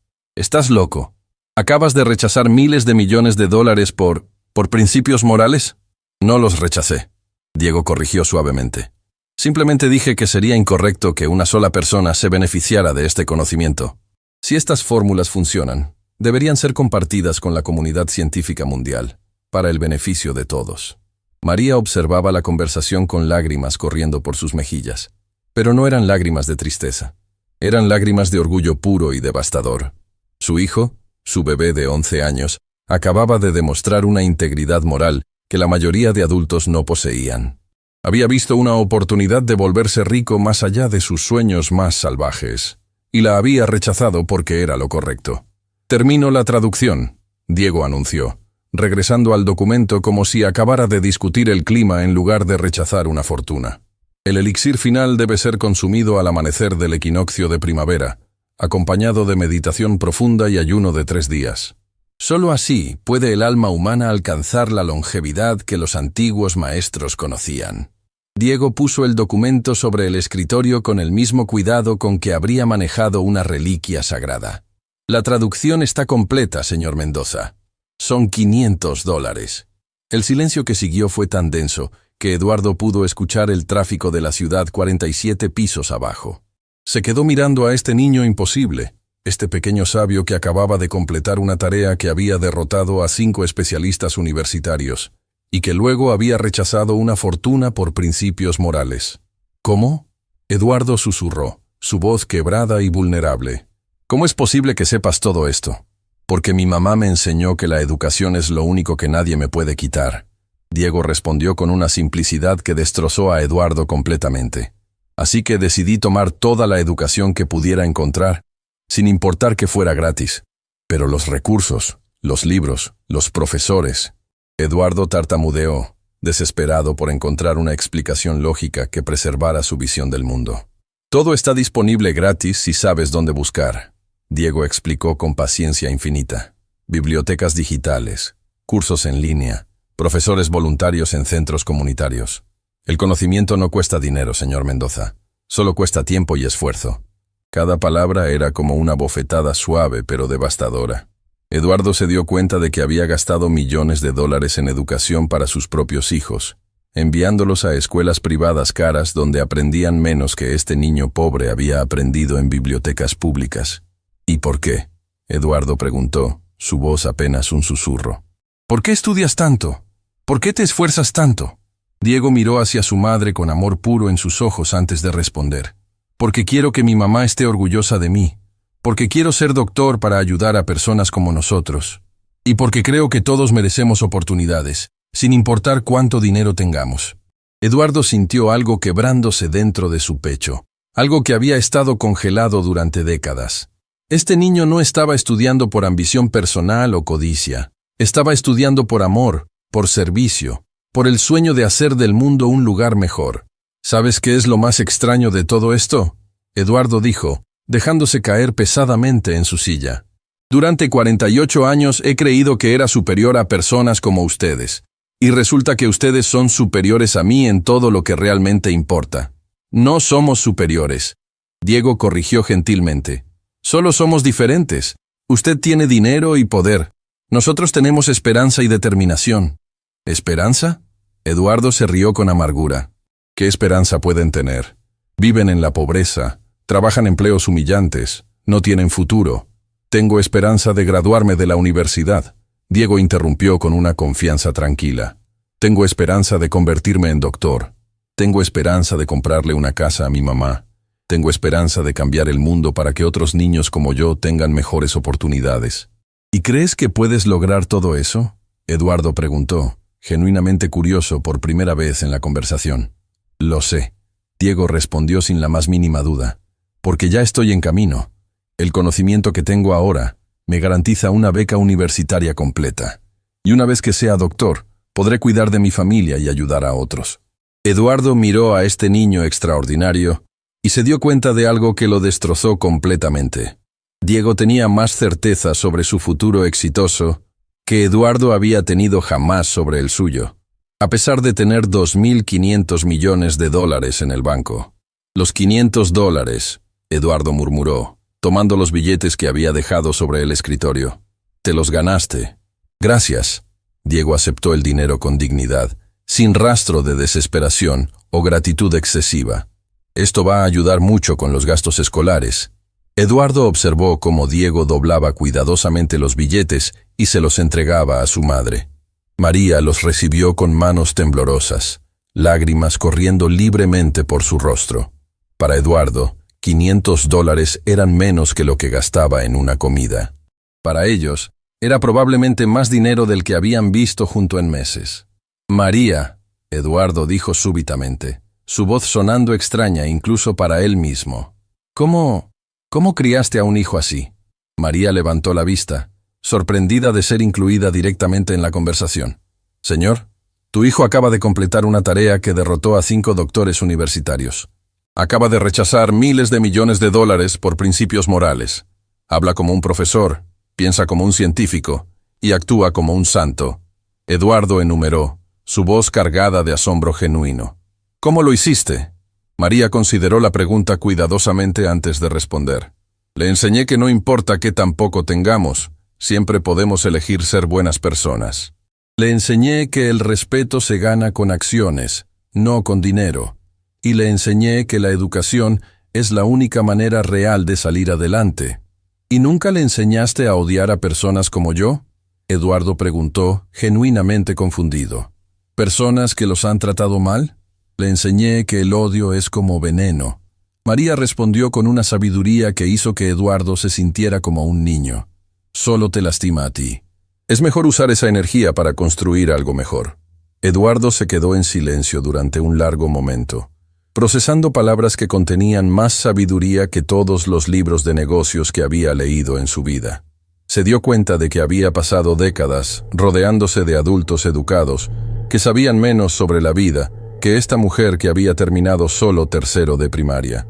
loco. ¿Acabas de rechazar miles de millones de dólares por principios morales? No los rechacé. Diego corrigió suavemente. Simplemente dije que sería incorrecto que una sola persona se beneficiara de este conocimiento. Si estas fórmulas funcionan, deberían ser compartidas con la comunidad científica mundial, para el beneficio de todos. María observaba la conversación con lágrimas corriendo por sus mejillas, pero no eran lágrimas de tristeza. Eran lágrimas de orgullo puro y devastador. Su hijo, su bebé de 11 años, acababa de demostrar una integridad moral que la mayoría de adultos no poseían. Había visto una oportunidad de volverse rico más allá de sus sueños más salvajes, y la había rechazado porque era lo correcto. Termino la traducción, Diego anunció, regresando al documento como si acabara de discutir el clima en lugar de rechazar una fortuna. El elixir final debe ser consumido al amanecer del equinoccio de primavera, acompañado de meditación profunda y ayuno de 3 días. Solo así puede el alma humana alcanzar la longevidad que los antiguos maestros conocían. Diego puso el documento sobre el escritorio con el mismo cuidado con que habría manejado una reliquia sagrada. La traducción está completa, señor Mendoza. Son $500. El silencio que siguió fue tan denso que Eduardo pudo escuchar el tráfico de la ciudad 47 pisos abajo. Se quedó mirando a este niño imposible, este pequeño sabio que acababa de completar una tarea que había derrotado a 5 especialistas universitarios, y que luego había rechazado una fortuna por principios morales. ¿Cómo? Eduardo susurró, su voz quebrada y vulnerable. ¿Cómo es posible que sepas todo esto? Porque mi mamá me enseñó que la educación es lo único que nadie me puede quitar. Diego respondió con una simplicidad que destrozó a Eduardo completamente. Así que decidí tomar toda la educación que pudiera encontrar, sin importar que fuera gratis. Pero los recursos, los libros, los profesores... Eduardo tartamudeó, desesperado por encontrar una explicación lógica que preservara su visión del mundo. Todo está disponible gratis si sabes dónde buscar, Diego explicó con paciencia infinita. Bibliotecas digitales, cursos en línea, profesores voluntarios en centros comunitarios. El conocimiento no cuesta dinero, señor Mendoza. Solo cuesta tiempo y esfuerzo. Cada palabra era como una bofetada suave pero devastadora. Eduardo se dio cuenta de que había gastado millones de dólares en educación para sus propios hijos, enviándolos a escuelas privadas caras donde aprendían menos que este niño pobre había aprendido en bibliotecas públicas. ¿Y por qué? Eduardo preguntó, su voz apenas un susurro. ¿Por qué estudias tanto? ¿Por qué te esfuerzas tanto? Diego miró hacia su madre con amor puro en sus ojos antes de responder. Porque quiero que mi mamá esté orgullosa de mí. Porque quiero ser doctor para ayudar a personas como nosotros. Y porque creo que todos merecemos oportunidades, sin importar cuánto dinero tengamos. Eduardo sintió algo quebrándose dentro de su pecho, algo que había estado congelado durante décadas. Este niño no estaba estudiando por ambición personal o codicia. Estaba estudiando por amor, por servicio, por el sueño de hacer del mundo un lugar mejor. ¿Sabes qué es lo más extraño de todo esto? Eduardo dijo, dejándose caer pesadamente en su silla. Durante 48 años he creído que era superior a personas como ustedes, y resulta que ustedes son superiores a mí en todo lo que realmente importa. No somos superiores. Diego corrigió gentilmente. Solo somos diferentes. Usted tiene dinero y poder. Nosotros tenemos esperanza y determinación. ¿Esperanza? Eduardo se rió con amargura. ¿Qué esperanza pueden tener? Viven en la pobreza. Trabajan empleos humillantes, no tienen futuro. Tengo esperanza de graduarme de la universidad. Diego interrumpió con una confianza tranquila. Tengo esperanza de convertirme en doctor. Tengo esperanza de comprarle una casa a mi mamá. Tengo esperanza de cambiar el mundo para que otros niños como yo tengan mejores oportunidades. ¿Y crees que puedes lograr todo eso? Eduardo preguntó, genuinamente curioso por primera vez en la conversación. Lo sé. Diego respondió sin la más mínima duda. Porque ya estoy en camino. El conocimiento que tengo ahora me garantiza una beca universitaria completa. Y una vez que sea doctor, podré cuidar de mi familia y ayudar a otros. Eduardo miró a este niño extraordinario y se dio cuenta de algo que lo destrozó completamente. Diego tenía más certeza sobre su futuro exitoso que Eduardo había tenido jamás sobre el suyo, a pesar de tener $2.500 millones en el banco. Los $500, Eduardo murmuró, tomando los billetes que había dejado sobre el escritorio. «Te los ganaste». «Gracias». Diego aceptó el dinero con dignidad, sin rastro de desesperación o gratitud excesiva. «Esto va a ayudar mucho con los gastos escolares». Eduardo observó cómo Diego doblaba cuidadosamente los billetes y se los entregaba a su madre. María los recibió con manos temblorosas, lágrimas corriendo libremente por su rostro. Para Eduardo, $500 eran menos que lo que gastaba en una comida. Para ellos, era probablemente más dinero del que habían visto junto en meses. «María», Eduardo dijo súbitamente, su voz sonando extraña incluso para él mismo. ¿Cómo criaste a un hijo así?» María levantó la vista, sorprendida de ser incluida directamente en la conversación. «Señor, tu hijo acaba de completar una tarea que derrotó a 5 doctores universitarios. Acaba de rechazar miles de millones de dólares por principios morales. Habla como un profesor, piensa como un científico y actúa como un santo». Eduardo enumeró, su voz cargada de asombro genuino. «¿Cómo lo hiciste?» María consideró la pregunta cuidadosamente antes de responder. «Le enseñé que no importa qué tan poco tengamos, siempre podemos elegir ser buenas personas. Le enseñé que el respeto se gana con acciones, no con dinero. Y le enseñé que la educación es la única manera real de salir adelante». «¿Y nunca le enseñaste a odiar a personas como yo?», Eduardo preguntó, genuinamente confundido. «¿Personas que los han tratado mal? Le enseñé que el odio es como veneno». María respondió con una sabiduría que hizo que Eduardo se sintiera como un niño. «Solo te lastima a ti. Es mejor usar esa energía para construir algo mejor». Eduardo se quedó en silencio durante un largo momento, procesando palabras que contenían más sabiduría que todos los libros de negocios que había leído en su vida. Se dio cuenta de que había pasado décadas rodeándose de adultos educados que sabían menos sobre la vida que esta mujer que había terminado solo tercero de primaria.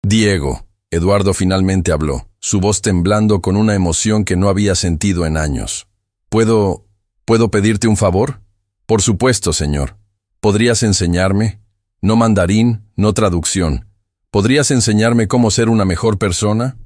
«Diego», Eduardo finalmente habló, su voz temblando con una emoción que no había sentido en años. ¿Puedo pedirte un favor?» «Por supuesto, señor. ¿Podrías enseñarme? No mandarín, no traducción. ¿Podrías enseñarme cómo ser una mejor persona?»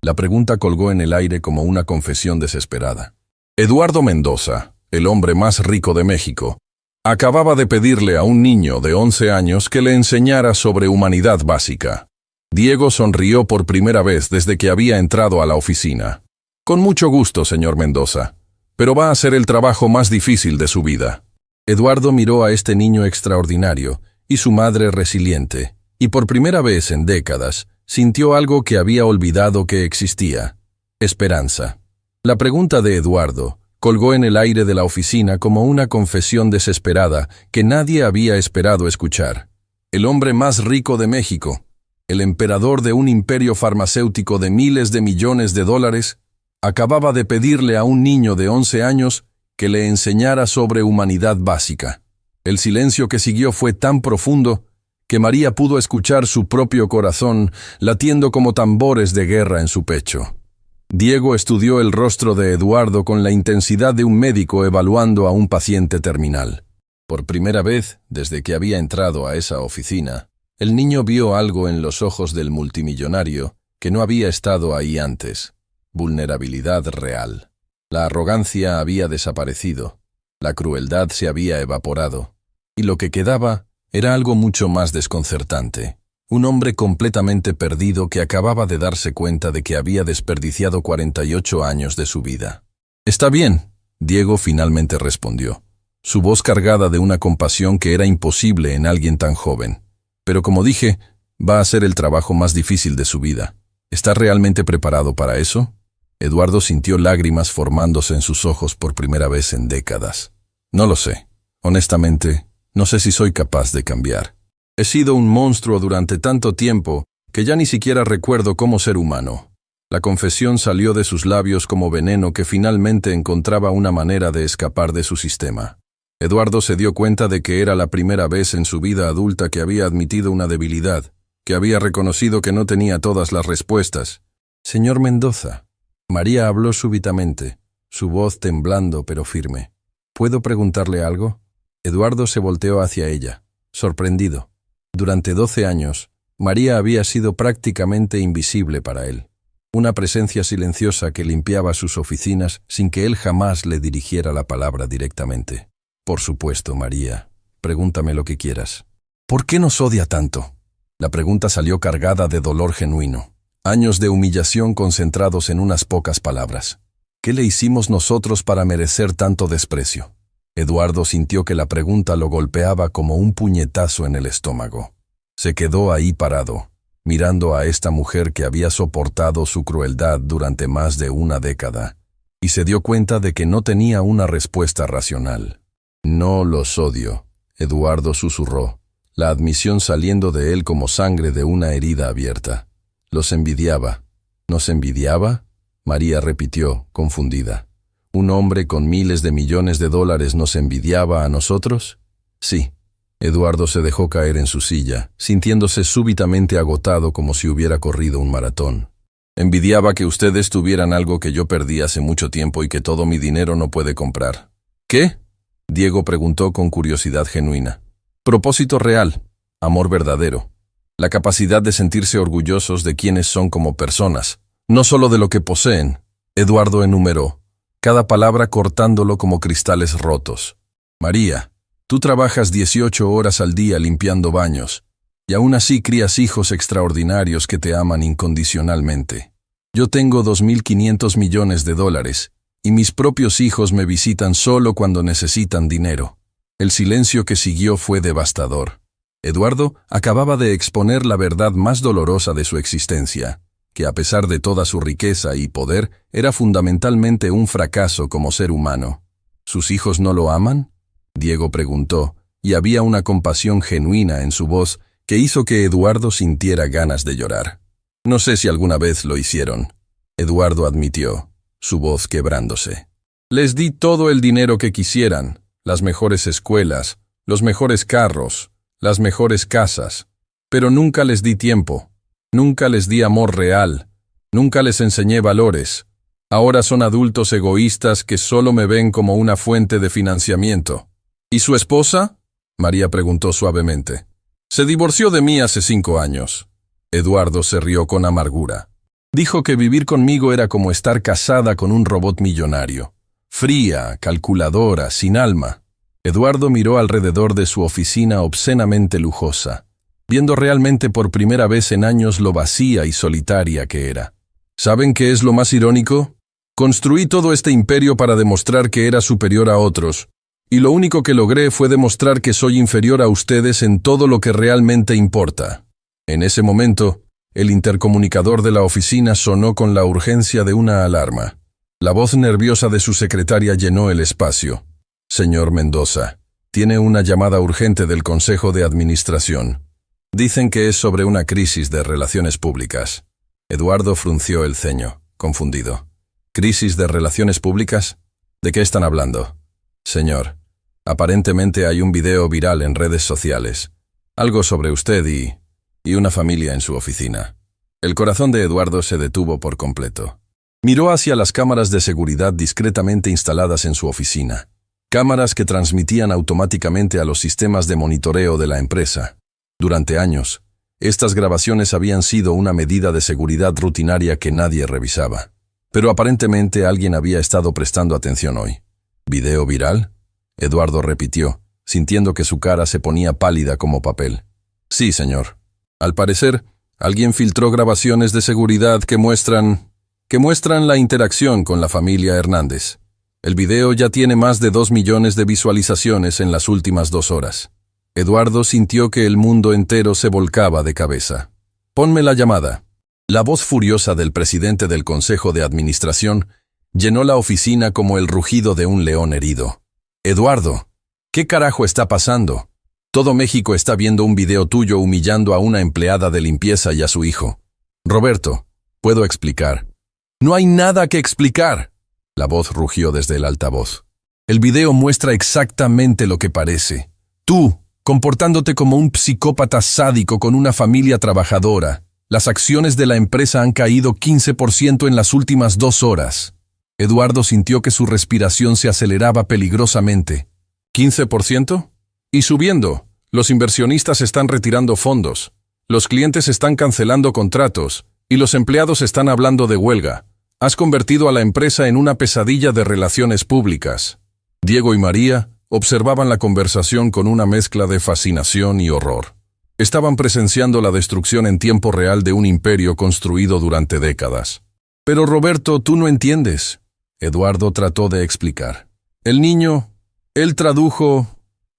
La pregunta colgó en el aire como una confesión desesperada. Eduardo Mendoza, el hombre más rico de México, acababa de pedirle a un niño de 11 años que le enseñara sobre humanidad básica. Diego sonrió por primera vez desde que había entrado a la oficina. «Con mucho gusto, señor Mendoza, pero va a ser el trabajo más difícil de su vida». Eduardo miró a este niño extraordinario y su madre resiliente, y por primera vez en décadas sintió algo que había olvidado que existía: esperanza. La pregunta de Eduardo colgó en el aire de la oficina como una confesión desesperada que nadie había esperado escuchar. El hombre más rico de México, el emperador de un imperio farmacéutico de miles de millones de dólares, acababa de pedirle a un niño de 11 años que le enseñara sobre humanidad básica. El silencio que siguió fue tan profundo que María pudo escuchar su propio corazón latiendo como tambores de guerra en su pecho. Diego estudió el rostro de Eduardo con la intensidad de un médico evaluando a un paciente terminal. Por primera vez, desde que había entrado a esa oficina, el niño vio algo en los ojos del multimillonario que no había estado ahí antes: vulnerabilidad real. La arrogancia había desaparecido, la crueldad se había evaporado, y lo que quedaba era algo mucho más desconcertante. Un hombre completamente perdido que acababa de darse cuenta de que había desperdiciado 48 años de su vida. «Está bien», Diego finalmente respondió, su voz cargada de una compasión que era imposible en alguien tan joven. «Pero como dije, va a ser el trabajo más difícil de su vida. ¿Está realmente preparado para eso?» Eduardo sintió lágrimas formándose en sus ojos por primera vez en décadas. «No lo sé. Honestamente, no sé si soy capaz de cambiar. He sido un monstruo durante tanto tiempo que ya ni siquiera recuerdo cómo ser humano». La confesión salió de sus labios como veneno que finalmente encontraba una manera de escapar de su sistema. Eduardo se dio cuenta de que era la primera vez en su vida adulta que había admitido una debilidad, que había reconocido que no tenía todas las respuestas. «Señor Mendoza», María habló súbitamente, su voz temblando pero firme. «¿Puedo preguntarle algo?» Eduardo se volteó hacia ella, sorprendido. Durante 12 años, María había sido prácticamente invisible para él. una presencia silenciosa que limpiaba sus oficinas sin que él jamás le dirigiera la palabra directamente. Por supuesto, María. Pregúntame lo que quieras. ¿Por qué nos odia tanto? La pregunta salió cargada de dolor genuino. Años de humillación concentrados en unas pocas palabras. ¿Qué le hicimos nosotros para merecer tanto desprecio? Eduardo sintió que la pregunta lo golpeaba como un puñetazo en el estómago. Se quedó ahí parado, mirando a esta mujer que había soportado su crueldad durante más de una década, y se dio cuenta de que no tenía una respuesta racional. No los odio, Eduardo susurró, la admisión saliendo de él como sangre de una herida abierta. Los envidiaba. ¿Nos envidiaba? María repitió, confundida. ¿Un hombre con miles de millones de dólares nos envidiaba a nosotros? Sí. Eduardo se dejó caer en su silla, sintiéndose súbitamente agotado como si hubiera corrido un maratón. Envidiaba que ustedes tuvieran algo que yo perdí hace mucho tiempo y que todo mi dinero no puede comprar. ¿Qué? Diego preguntó con curiosidad genuina. Propósito real, amor verdadero, la capacidad de sentirse orgullosos de quienes son como personas, no solo de lo que poseen. Eduardo enumeró, cada palabra cortándolo como cristales rotos. María, tú trabajas 18 horas al día limpiando baños, y aún así crías hijos extraordinarios que te aman incondicionalmente. Yo tengo 2.500 millones de dólares, y mis propios hijos me visitan solo cuando necesitan dinero. El silencio que siguió fue devastador. Eduardo acababa de exponer la verdad más dolorosa de su existencia, que a pesar de toda su riqueza y poder, era fundamentalmente un fracaso como ser humano. ¿Sus hijos no lo aman? Diego preguntó, y había una compasión genuina en su voz que hizo que Eduardo sintiera ganas de llorar. No sé si alguna vez lo hicieron, Eduardo admitió, su voz quebrándose. Les di todo el dinero que quisieran, las mejores escuelas, los mejores carros, las mejores casas, pero nunca les di tiempo, nunca les di amor real, nunca les enseñé valores. Ahora son adultos egoístas que solo me ven como una fuente de financiamiento. ¿Y su esposa? María preguntó suavemente. Se divorció de mí hace 5 años. Eduardo se rió con amargura. Dijo que vivir conmigo era como estar casada con un robot millonario. Fría, calculadora, sin alma. Eduardo miró alrededor de su oficina obscenamente lujosa, viendo realmente por primera vez en años lo vacía y solitaria que era. ¿Saben qué es lo más irónico? Construí todo este imperio para demostrar que era superior a otros, y lo único que logré fue demostrar que soy inferior a ustedes en todo lo que realmente importa. En ese momento, el intercomunicador de la oficina sonó con la urgencia de una alarma. La voz nerviosa de su secretaria llenó el espacio. Señor Mendoza, tiene una llamada urgente del Consejo de Administración. Dicen que es sobre una crisis de relaciones públicas. Eduardo frunció el ceño, confundido. ¿Crisis de relaciones públicas? ¿De qué están hablando? Señor, aparentemente hay un video viral en redes sociales. Algo sobre usted y una familia en su oficina. El corazón de Eduardo se detuvo por completo. Miró hacia las cámaras de seguridad discretamente instaladas en su oficina. Cámaras que transmitían automáticamente a los sistemas de monitoreo de la empresa. Durante años, estas grabaciones habían sido una medida de seguridad rutinaria que nadie revisaba. Pero aparentemente alguien había estado prestando atención hoy. ¿Video viral? Eduardo repitió, sintiendo que su cara se ponía pálida como papel. Sí, señor. Al parecer, alguien filtró grabaciones de seguridad que muestran la interacción con la familia Hernández. El video ya tiene más de 2 millones de visualizaciones en las últimas 2 horas. Eduardo sintió que el mundo entero se volcaba de cabeza. Ponme la llamada. La voz furiosa del presidente del Consejo de Administración llenó la oficina como el rugido de un león herido. Eduardo, ¿qué carajo está pasando? Todo México está viendo un video tuyo humillando a una empleada de limpieza y a su hijo. Roberto, puedo explicar. No hay nada que explicar. La voz rugió desde el altavoz. El video muestra exactamente lo que parece. Tú, comportándote como un psicópata sádico con una familia trabajadora. Las acciones de la empresa han caído 15% en las últimas 2 horas. Eduardo sintió que su respiración se aceleraba peligrosamente. ¿15%? Y subiendo. Los inversionistas están retirando fondos. Los clientes están cancelando contratos. Y los empleados están hablando de huelga. Has convertido a la empresa en una pesadilla de relaciones públicas. Diego y María observaban la conversación con una mezcla de fascinación y horror. Estaban presenciando la destrucción en tiempo real de un imperio construido durante décadas. Pero Roberto, tú no entiendes. Eduardo trató de explicar. El niño, él tradujo...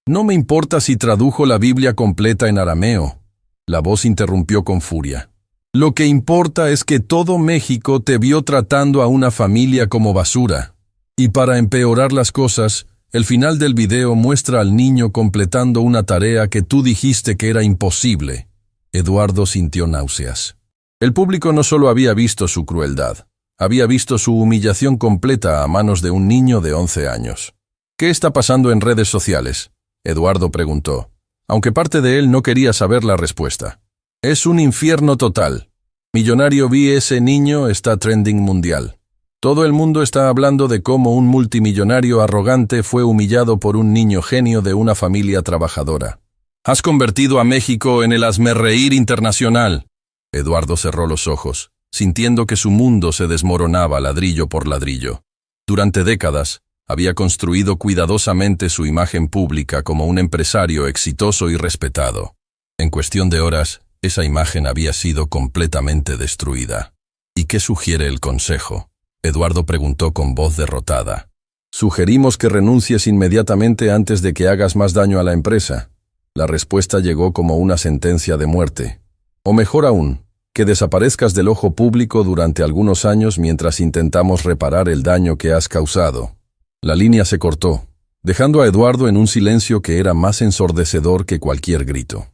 No me importa si tradujo la Biblia completa en arameo. La voz interrumpió con furia. Lo que importa es que todo México te vio tratando a una familia como basura. Y para empeorar las cosas, el final del video muestra al niño completando una tarea que tú dijiste que era imposible. Eduardo sintió náuseas. El público no solo había visto su crueldad, había visto su humillación completa a manos de un niño de 11 años. ¿Qué está pasando en redes sociales?, Eduardo preguntó, aunque parte de él no quería saber la respuesta. Es un infierno total. Millonario vi ese niño está trending mundial. Todo el mundo está hablando de cómo un multimillonario arrogante fue humillado por un niño genio de una familia trabajadora. Has convertido a México en el hazmerreír internacional. Eduardo cerró los ojos, sintiendo que su mundo se desmoronaba ladrillo por ladrillo. Durante décadas, había construido cuidadosamente su imagen pública como un empresario exitoso y respetado. En cuestión de horas, esa imagen había sido completamente destruida. ¿Y qué sugiere el consejo?, Eduardo preguntó con voz derrotada. Sugerimos que renuncies inmediatamente antes de que hagas más daño a la empresa. La respuesta llegó como una sentencia de muerte. O mejor aún, que desaparezcas del ojo público durante algunos años mientras intentamos reparar el daño que has causado. La línea se cortó, dejando a Eduardo en un silencio que era más ensordecedor que cualquier grito.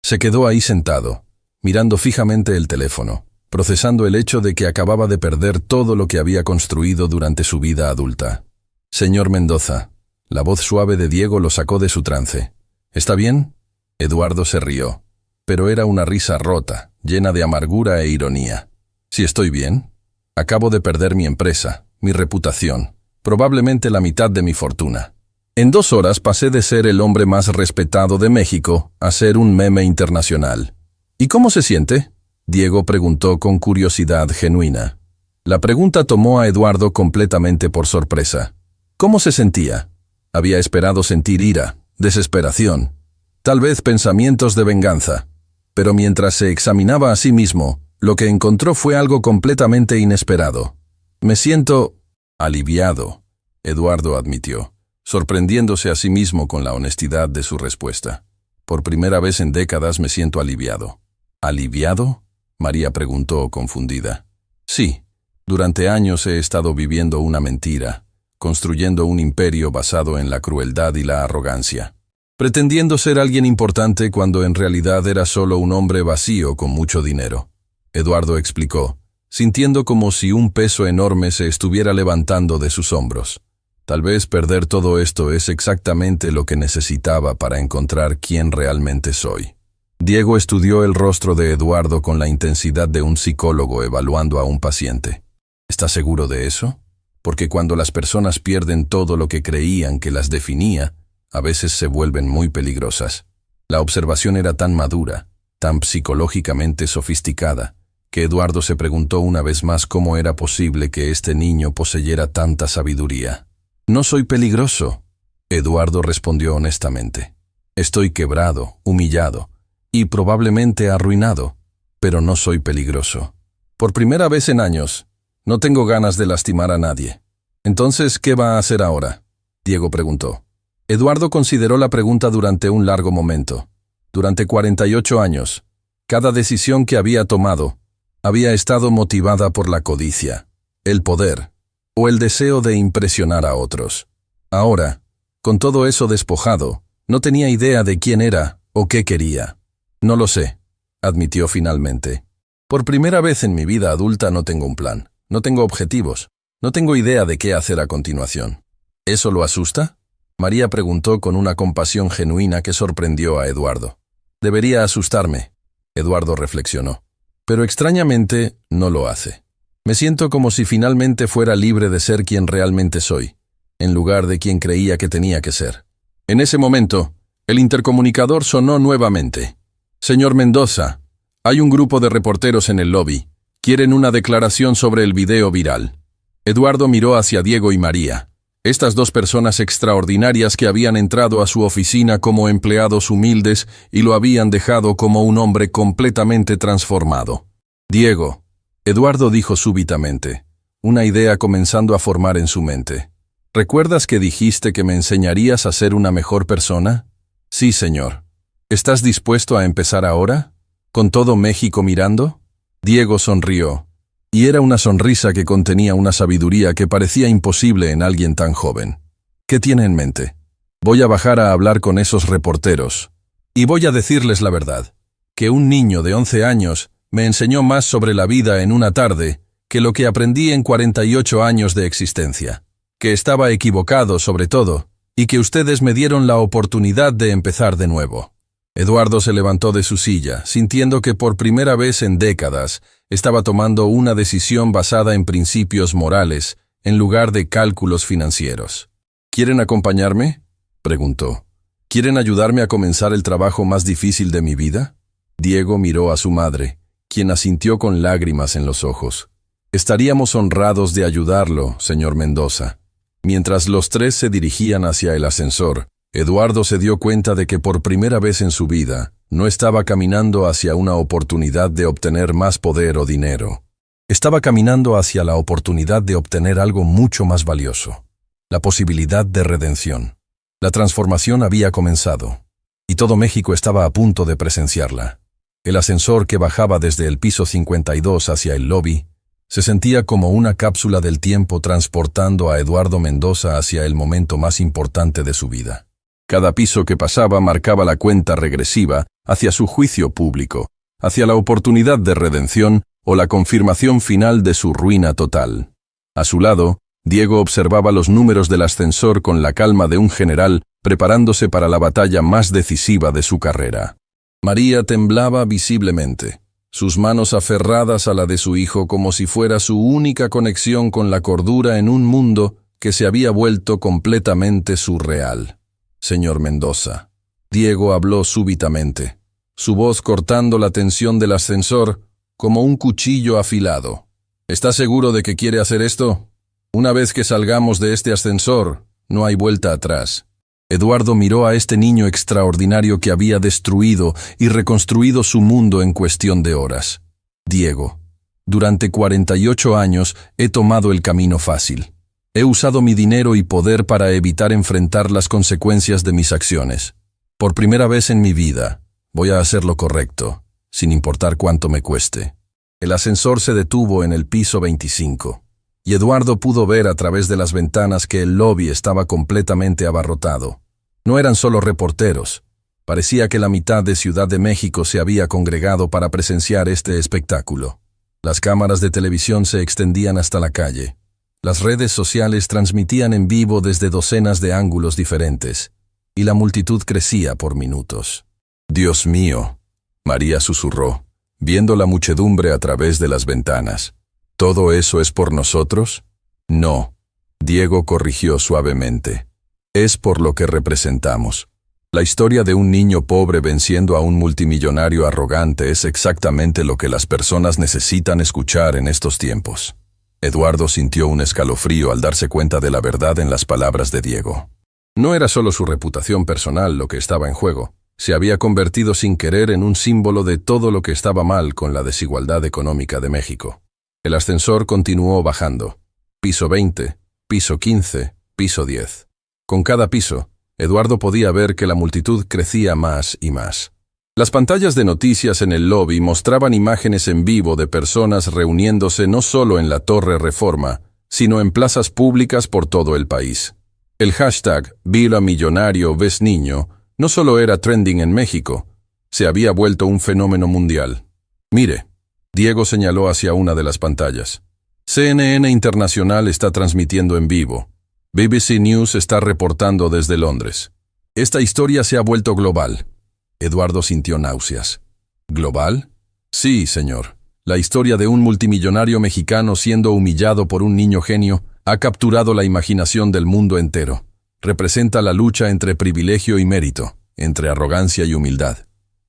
Se quedó ahí sentado, mirando fijamente el teléfono, procesando el hecho de que acababa de perder todo lo que había construido durante su vida adulta. Señor Mendoza, la voz suave de Diego lo sacó de su trance. ¿Está bien? Eduardo se rió, pero era una risa rota, llena de amargura e ironía. ¿Si estoy bien? Acabo de perder mi empresa, mi reputación. Probablemente la mitad de mi fortuna. En 2 horas pasé de ser el hombre más respetado de México a ser un meme internacional. ¿Y cómo se siente?, Diego preguntó con curiosidad genuina. La pregunta tomó a Eduardo completamente por sorpresa. ¿Cómo se sentía? Había esperado sentir ira, desesperación, tal vez pensamientos de venganza. Pero mientras se examinaba a sí mismo, lo que encontró fue algo completamente inesperado. Me siento... aliviado, Eduardo admitió, sorprendiéndose a sí mismo con la honestidad de su respuesta. Por primera vez en décadas me siento aliviado. ¿Aliviado?, María preguntó confundida. Sí, durante años he estado viviendo una mentira, construyendo un imperio basado en la crueldad y la arrogancia, pretendiendo ser alguien importante cuando en realidad era solo un hombre vacío con mucho dinero. Eduardo explicó, sintiendo como si un peso enorme se estuviera levantando de sus hombros. Tal vez perder todo esto es exactamente lo que necesitaba para encontrar quién realmente soy. Diego estudió el rostro de Eduardo con la intensidad de un psicólogo evaluando a un paciente. ¿Estás seguro de eso? Porque cuando las personas pierden todo lo que creían que las definía, a veces se vuelven muy peligrosas. La observación era tan madura, tan psicológicamente sofisticada, que Eduardo se preguntó una vez más cómo era posible que este niño poseyera tanta sabiduría. No soy peligroso, Eduardo respondió honestamente. Estoy quebrado, humillado y probablemente arruinado, pero no soy peligroso. Por primera vez en años, no tengo ganas de lastimar a nadie. Entonces, ¿qué va a hacer ahora?, Diego preguntó. Eduardo consideró la pregunta durante un largo momento. Durante 48 años, cada decisión que había tomado había estado motivada por la codicia, el poder o el deseo de impresionar a otros. Ahora, con todo eso despojado, no tenía idea de quién era o qué quería. No lo sé, admitió finalmente. Por primera vez en mi vida adulta no tengo un plan, no tengo objetivos, no tengo idea de qué hacer a continuación. ¿Eso lo asusta?, María preguntó con una compasión genuina que sorprendió a Eduardo. Debería asustarme, Eduardo reflexionó. Pero extrañamente no lo hace. Me siento como si finalmente fuera libre de ser quien realmente soy, en lugar de quien creía que tenía que ser. En ese momento, el intercomunicador sonó nuevamente. Señor Mendoza, hay un grupo de reporteros en el lobby. Quieren una declaración sobre el video viral. Eduardo miró hacia Diego y María, estas dos personas extraordinarias que habían entrado a su oficina como empleados humildes y lo habían dejado como un hombre completamente transformado. Diego, Eduardo dijo súbitamente, una idea comenzando a formar en su mente. ¿Recuerdas que dijiste que me enseñarías a ser una mejor persona? Sí, señor. ¿Estás dispuesto a empezar ahora? ¿Con todo México mirando? Diego sonrió, y era una sonrisa que contenía una sabiduría que parecía imposible en alguien tan joven. ¿Qué tiene en mente? Voy a bajar a hablar con esos reporteros, y voy a decirles la verdad, que un niño de 11 años me enseñó más sobre la vida en una tarde que lo que aprendí en 48 años de existencia, que estaba equivocado sobre todo, y que ustedes me dieron la oportunidad de empezar de nuevo. Eduardo se levantó de su silla, sintiendo que por primera vez en décadas estaba tomando una decisión basada en principios morales, en lugar de cálculos financieros. ¿Quieren acompañarme?, preguntó. ¿Quieren ayudarme a comenzar el trabajo más difícil de mi vida? Diego miró a su madre, quien asintió con lágrimas en los ojos. Estaríamos honrados de ayudarlo, señor Mendoza. Mientras los tres se dirigían hacia el ascensor, Eduardo se dio cuenta de que por primera vez en su vida no estaba caminando hacia una oportunidad de obtener más poder o dinero. Estaba caminando hacia la oportunidad de obtener algo mucho más valioso, la posibilidad de redención. La transformación había comenzado, y todo México estaba a punto de presenciarla. El ascensor que bajaba desde el piso 52 hacia el lobby se sentía como una cápsula del tiempo transportando a Eduardo Mendoza hacia el momento más importante de su vida. Cada piso que pasaba marcaba la cuenta regresiva hacia su juicio público, hacia la oportunidad de redención o la confirmación final de su ruina total. A su lado, Diego observaba los números del ascensor con la calma de un general preparándose para la batalla más decisiva de su carrera. María temblaba visiblemente, sus manos aferradas a la de su hijo como si fuera su única conexión con la cordura en un mundo que se había vuelto completamente surreal. Señor Mendoza. Diego habló súbitamente, su voz cortando la tensión del ascensor como un cuchillo afilado. ¿Está seguro de que quiere hacer esto? Una vez que salgamos de este ascensor, no hay vuelta atrás. Eduardo miró a este niño extraordinario que había destruido y reconstruido su mundo en cuestión de horas. Diego, durante 48 años he tomado el camino fácil. He usado mi dinero y poder para evitar enfrentar las consecuencias de mis acciones. Por primera vez en mi vida, voy a hacer lo correcto, sin importar cuánto me cueste. El ascensor se detuvo en el piso 25, y Eduardo pudo ver a través de las ventanas que el lobby estaba completamente abarrotado. No eran solo reporteros. Parecía que la mitad de Ciudad de México se había congregado para presenciar este espectáculo. Las cámaras de televisión se extendían hasta la calle. Las redes sociales transmitían en vivo desde docenas de ángulos diferentes, y la multitud crecía por minutos. «Dios mío», María susurró, viendo la muchedumbre a través de las ventanas. ¿Todo eso es por nosotros? No, Diego corrigió suavemente. Es por lo que representamos. La historia de un niño pobre venciendo a un multimillonario arrogante es exactamente lo que las personas necesitan escuchar en estos tiempos. Eduardo sintió un escalofrío al darse cuenta de la verdad en las palabras de Diego. No era solo su reputación personal lo que estaba en juego. Se había convertido sin querer en un símbolo de todo lo que estaba mal con la desigualdad económica de México. El ascensor continuó bajando. Piso 20, piso 15, piso 10. Con cada piso, Eduardo podía ver que la multitud crecía más y más. Las pantallas de noticias en el lobby mostraban imágenes en vivo de personas reuniéndose no solo en la Torre Reforma, sino en plazas públicas por todo el país. El hashtag Viva Millonario ves niño no solo era trending en México, se había vuelto un fenómeno mundial. Mire, Diego señaló hacia una de las pantallas. CNN Internacional está transmitiendo en vivo. BBC News está reportando desde Londres. Esta historia se ha vuelto global. Eduardo sintió náuseas. ¿Global? Sí, señor. La historia de un multimillonario mexicano siendo humillado por un niño genio ha capturado la imaginación del mundo entero. Representa la lucha entre privilegio y mérito, entre arrogancia y humildad.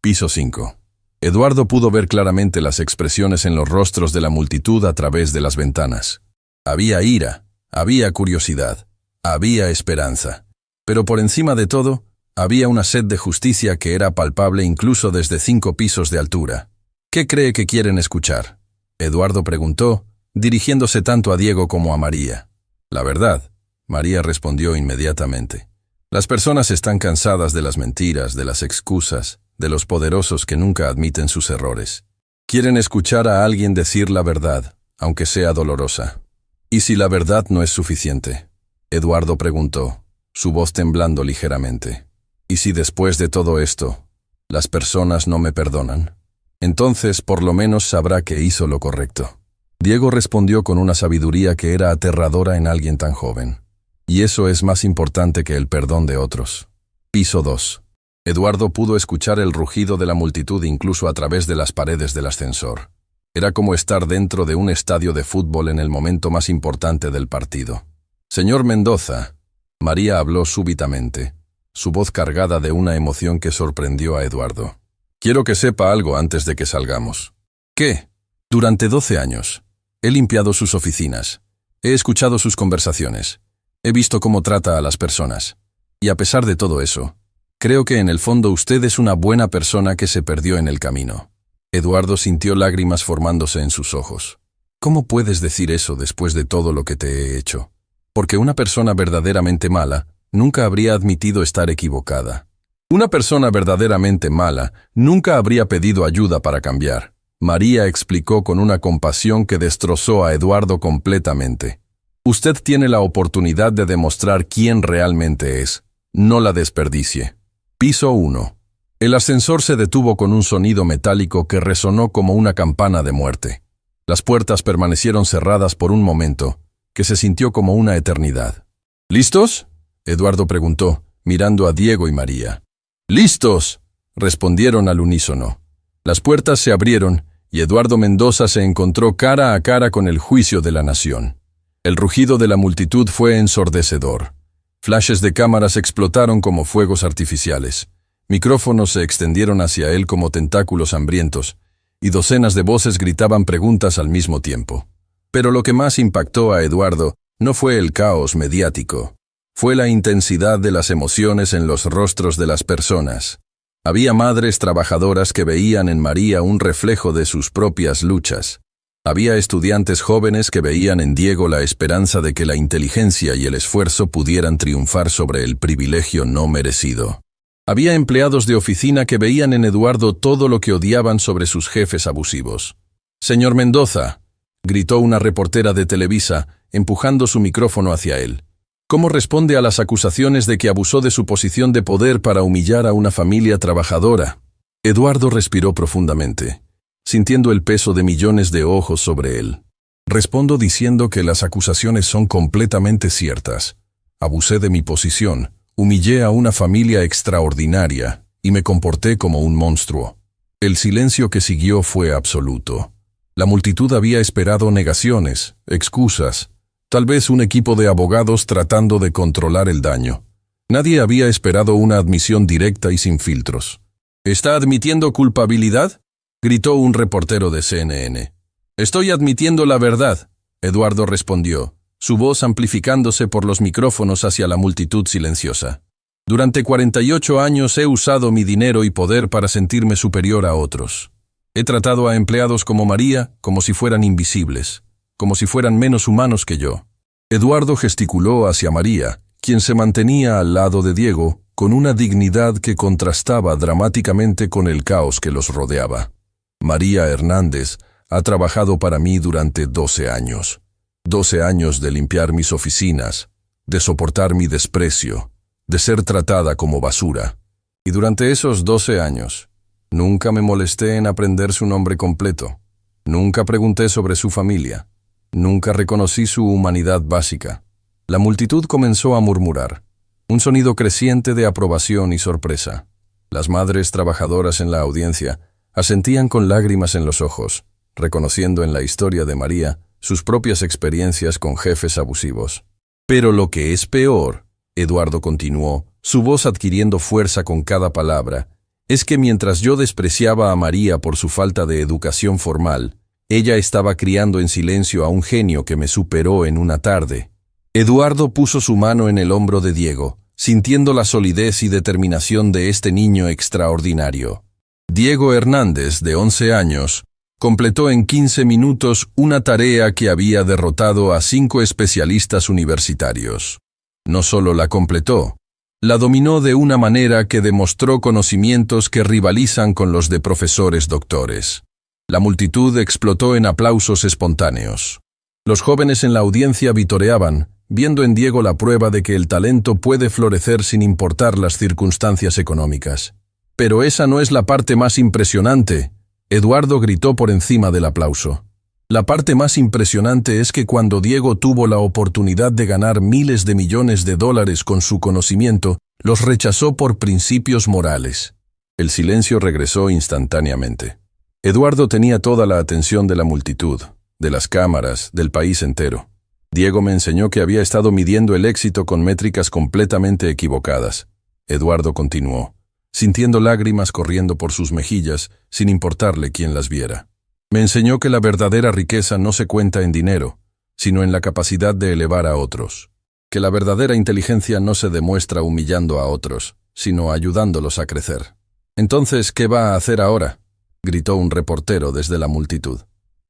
Piso 5. Eduardo pudo ver claramente las expresiones en los rostros de la multitud a través de las ventanas. Había ira, había curiosidad, había esperanza. Pero por encima de todo, había una sed de justicia que era palpable incluso desde 5 pisos de altura. ¿Qué cree que quieren escuchar?, Eduardo preguntó, dirigiéndose tanto a Diego como a María. La verdad, María respondió inmediatamente. Las personas están cansadas de las mentiras, de las excusas, de los poderosos que nunca admiten sus errores. Quieren escuchar a alguien decir la verdad, aunque sea dolorosa. ¿Y si la verdad no es suficiente?, Eduardo preguntó, su voz temblando ligeramente. ¿Y si después de todo esto, las personas no me perdonan? Entonces, por lo menos sabrá que hizo lo correcto. Diego respondió con una sabiduría que era aterradora en alguien tan joven. Y eso es más importante que el perdón de otros. Piso 2. Eduardo pudo escuchar el rugido de la multitud incluso a través de las paredes del ascensor. Era como estar dentro de un estadio de fútbol en el momento más importante del partido. Señor Mendoza, María habló súbitamente, su voz cargada de una emoción que sorprendió a Eduardo. Quiero que sepa algo antes de que salgamos. ¿Qué? Durante 12 años, he limpiado sus oficinas, he escuchado sus conversaciones, he visto cómo trata a las personas. Y a pesar de todo eso, creo que en el fondo usted es una buena persona que se perdió en el camino. Eduardo sintió lágrimas formándose en sus ojos. ¿Cómo puedes decir eso después de todo lo que te he hecho? Porque una persona verdaderamente mala nunca habría admitido estar equivocada. Una persona verdaderamente mala nunca habría pedido ayuda para cambiar. María explicó con una compasión que destrozó a Eduardo completamente. Usted tiene la oportunidad de demostrar quién realmente es. No la desperdicie. Piso 1. El ascensor se detuvo con un sonido metálico que resonó como una campana de muerte. Las puertas permanecieron cerradas por un momento, que se sintió como una eternidad. ¿Listos?, Eduardo preguntó, mirando a Diego y María. «¡Listos!», respondieron al unísono. Las puertas se abrieron y Eduardo Mendoza se encontró cara a cara con el juicio de la nación. El rugido de la multitud fue ensordecedor. Flashes de cámaras explotaron como fuegos artificiales. Micrófonos se extendieron hacia él como tentáculos hambrientos, y docenas de voces gritaban preguntas al mismo tiempo. Pero lo que más impactó a Eduardo no fue el caos mediático. Fue la intensidad de las emociones en los rostros de las personas. Había madres trabajadoras que veían en María un reflejo de sus propias luchas. Había estudiantes jóvenes que veían en Diego la esperanza de que la inteligencia y el esfuerzo pudieran triunfar sobre el privilegio no merecido. Había empleados de oficina que veían en Eduardo todo lo que odiaban sobre sus jefes abusivos. «Señor Mendoza», gritó una reportera de Televisa, empujando su micrófono hacia él. ¿Cómo responde a las acusaciones de que abusó de su posición de poder para humillar a una familia trabajadora? Eduardo respiró profundamente, sintiendo el peso de millones de ojos sobre él. Respondo diciendo que las acusaciones son completamente ciertas. Abusé de mi posición, humillé a una familia extraordinaria y me comporté como un monstruo. El silencio que siguió fue absoluto. La multitud había esperado negaciones, excusas, tal vez un equipo de abogados tratando de controlar el daño. Nadie había esperado una admisión directa y sin filtros. ¿Está admitiendo culpabilidad?, gritó un reportero de CNN. «Estoy admitiendo la verdad», Eduardo respondió, su voz amplificándose por los micrófonos hacia la multitud silenciosa. «Durante 48 años he usado mi dinero y poder para sentirme superior a otros. He tratado a empleados como María como si fueran invisibles, como si fueran menos humanos que yo». Eduardo gesticuló hacia María, quien se mantenía al lado de Diego, con una dignidad que contrastaba dramáticamente con el caos que los rodeaba. «María Hernández ha trabajado para mí durante 12 años. 12 años de limpiar mis oficinas, de soportar mi desprecio, de ser tratada como basura. Y durante esos 12 años, nunca me molesté en aprender su nombre completo. Nunca pregunté sobre su familia. Nunca reconocí su humanidad básica». La multitud comenzó a murmurar, un sonido creciente de aprobación y sorpresa. Las madres trabajadoras en la audiencia asentían con lágrimas en los ojos, reconociendo en la historia de María sus propias experiencias con jefes abusivos. «Pero lo que es peor», Eduardo continuó, su voz adquiriendo fuerza con cada palabra, Es que mientras yo despreciaba a María por su falta de educación formal, ella estaba criando en silencio a un genio que me superó en una tarde. Eduardo puso su mano en el hombro de Diego, sintiendo la solidez y determinación de este niño extraordinario. Diego Hernández, de 11 años, completó en 15 minutos una tarea que había derrotado a 5 especialistas universitarios. No solo la completó, la dominó de una manera que demostró conocimientos que rivalizan con los de profesores doctores. La multitud explotó en aplausos espontáneos. Los jóvenes en la audiencia vitoreaban, viendo en Diego la prueba de que el talento puede florecer sin importar las circunstancias económicas. Pero esa no es la parte más impresionante, Eduardo gritó por encima del aplauso. La parte más impresionante es que cuando Diego tuvo la oportunidad de ganar miles de millones de dólares con su conocimiento, los rechazó por principios morales. El silencio regresó instantáneamente. Eduardo tenía toda la atención de la multitud, de las cámaras, del país entero. Diego me enseñó que había estado midiendo el éxito con métricas completamente equivocadas. Eduardo continuó, sintiendo lágrimas corriendo por sus mejillas, sin importarle quién las viera. Me enseñó que la verdadera riqueza no se cuenta en dinero, sino en la capacidad de elevar a otros. Que la verdadera inteligencia no se demuestra humillando a otros, sino ayudándolos a crecer. «Entonces, ¿qué va a hacer ahora?», gritó un reportero desde la multitud.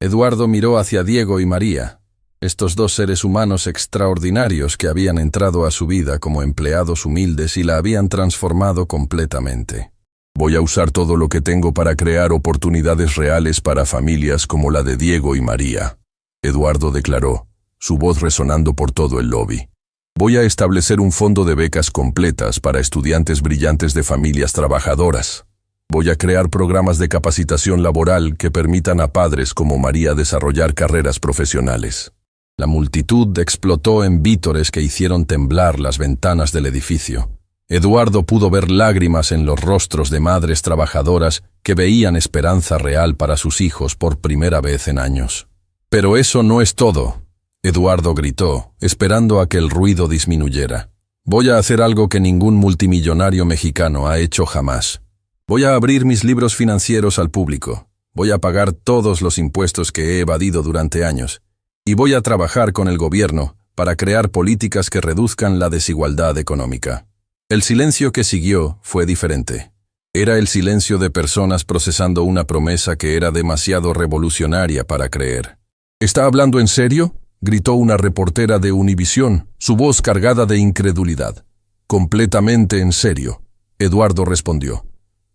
Eduardo miró hacia Diego y María, estos 2 seres humanos extraordinarios que habían entrado a su vida como empleados humildes y la habían transformado completamente. «Voy a usar todo lo que tengo para crear oportunidades reales para familias como la de Diego y María», Eduardo declaró, su voz resonando por todo el lobby. «Voy a establecer un fondo de becas completas para estudiantes brillantes de familias trabajadoras. Voy a crear programas de capacitación laboral que permitan a padres como María desarrollar carreras profesionales». La multitud explotó en vítores que hicieron temblar las ventanas del edificio. Eduardo pudo ver lágrimas en los rostros de madres trabajadoras que veían esperanza real para sus hijos por primera vez en años. «Pero eso no es todo», Eduardo gritó, esperando a que el ruido disminuyera. «Voy a hacer algo que ningún multimillonario mexicano ha hecho jamás. Voy a abrir mis libros financieros al público. Voy a pagar todos los impuestos que he evadido durante años. Y voy a trabajar con el gobierno para crear políticas que reduzcan la desigualdad económica». El silencio que siguió fue diferente. Era el silencio de personas procesando una promesa que era demasiado revolucionaria para creer. «¿Está hablando en serio?», gritó una reportera de Univisión, su voz cargada de incredulidad. «Completamente en serio», Eduardo respondió.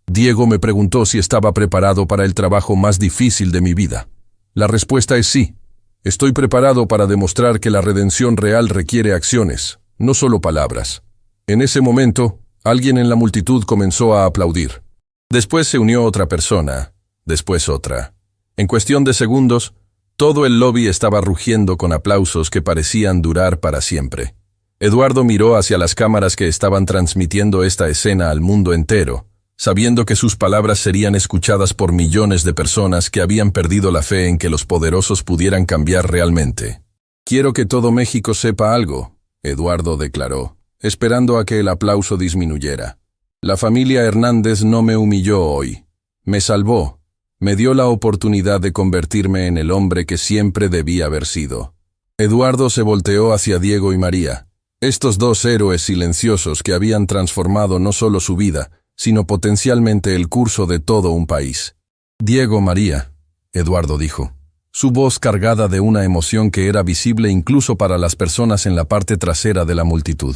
«Diego me preguntó si estaba preparado para el trabajo más difícil de mi vida. La respuesta es sí. Estoy preparado para demostrar que la redención real requiere acciones, no solo palabras». En ese momento, alguien en la multitud comenzó a aplaudir. Después se unió otra persona, después otra. En cuestión de segundos, todo el lobby estaba rugiendo con aplausos que parecían durar para siempre. Eduardo miró hacia las cámaras que estaban transmitiendo esta escena al mundo entero, sabiendo que sus palabras serían escuchadas por millones de personas que habían perdido la fe en que los poderosos pudieran cambiar realmente. «Quiero que todo México sepa algo», Eduardo declaró, esperando a que el aplauso disminuyera. «La familia Hernández no me humilló hoy. Me salvó. Me dio la oportunidad de convertirme en el hombre que siempre debía haber sido». Eduardo se volteó hacia Diego y María, estos 2 héroes silenciosos que habían transformado no solo su vida, sino potencialmente el curso de todo un país. «Diego, María», Eduardo dijo, su voz cargada de una emoción que era visible incluso para las personas en la parte trasera de la multitud.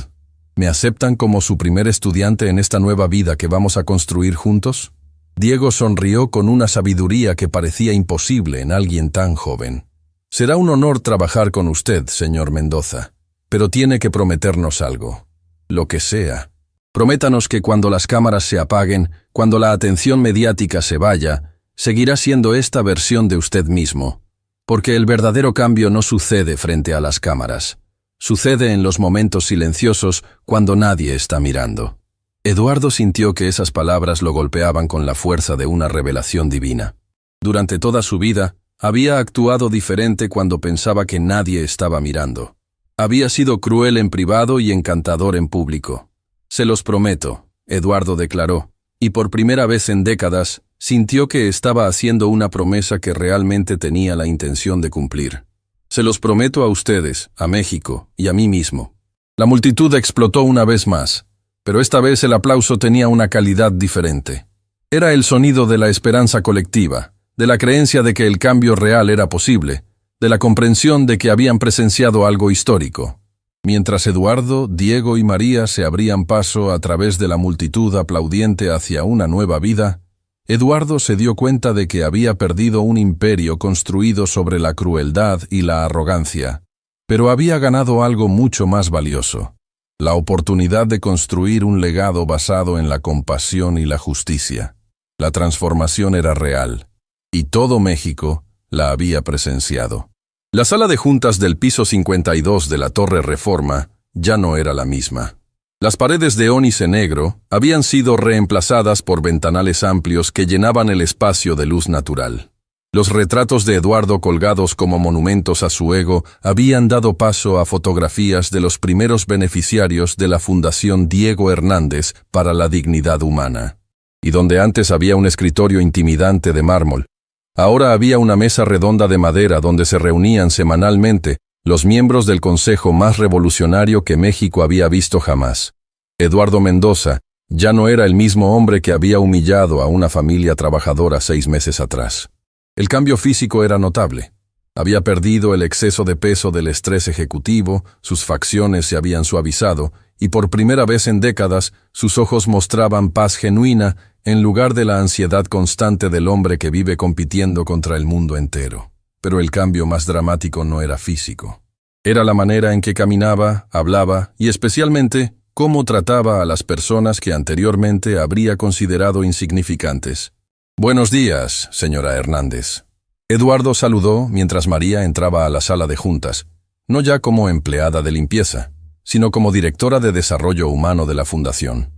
«¿Me aceptan como su primer estudiante en esta nueva vida que vamos a construir juntos?». Diego sonrió con una sabiduría que parecía imposible en alguien tan joven. «Será un honor trabajar con usted, señor Mendoza, pero tiene que prometernos algo. Lo que sea. Prométanos que cuando las cámaras se apaguen, cuando la atención mediática se vaya, seguirá siendo esta versión de usted mismo. Porque el verdadero cambio no sucede frente a las cámaras. Sucede en los momentos silenciosos cuando nadie está mirando». Eduardo sintió que esas palabras lo golpeaban con la fuerza de una revelación divina. Durante toda su vida, había actuado diferente cuando pensaba que nadie estaba mirando. Había sido cruel en privado y encantador en público. «Se los prometo», Eduardo declaró, y por primera vez en décadas sintió que estaba haciendo una promesa que realmente tenía la intención de cumplir. Se los prometo a ustedes, a México y a mí mismo. La multitud explotó una vez más, pero esta vez el aplauso tenía una calidad diferente. Era el sonido de la esperanza colectiva, de la creencia de que el cambio real era posible, de la comprensión de que habían presenciado algo histórico. Mientras Eduardo, Diego y María se abrían paso a través de la multitud aplaudiente hacia una nueva vida, Eduardo se dio cuenta de que había perdido un imperio construido sobre la crueldad y la arrogancia, pero había ganado algo mucho más valioso: la oportunidad de construir un legado basado en la compasión y la justicia. La transformación era real, y todo México la había presenciado. La sala de juntas del piso 52 de la Torre Reforma ya no era la misma. Las paredes de ónice negro habían sido reemplazadas por ventanales amplios que llenaban el espacio de luz natural. Los retratos de Eduardo colgados como monumentos a su ego habían dado paso a fotografías de los primeros beneficiarios de la Fundación Diego Hernández para la Dignidad Humana. Y donde antes había un escritorio intimidante de mármol, ahora había una mesa redonda de madera donde se reunían semanalmente los miembros del consejo más revolucionario que México había visto jamás. Eduardo Mendoza ya no era el mismo hombre que había humillado a una familia trabajadora 6 meses atrás. El cambio físico era notable. Había perdido el exceso de peso del estrés ejecutivo, sus facciones se habían suavizado, y por primera vez en décadas sus ojos mostraban paz genuina en lugar de la ansiedad constante del hombre que vive compitiendo contra el mundo entero. Pero el cambio más dramático no era físico. Era la manera en que caminaba, hablaba y especialmente cómo trataba a las personas que anteriormente habría considerado insignificantes. «Buenos días, señora Hernández». Eduardo saludó mientras María entraba a la sala de juntas, no ya como empleada de limpieza, sino como directora de desarrollo humano de la Fundación.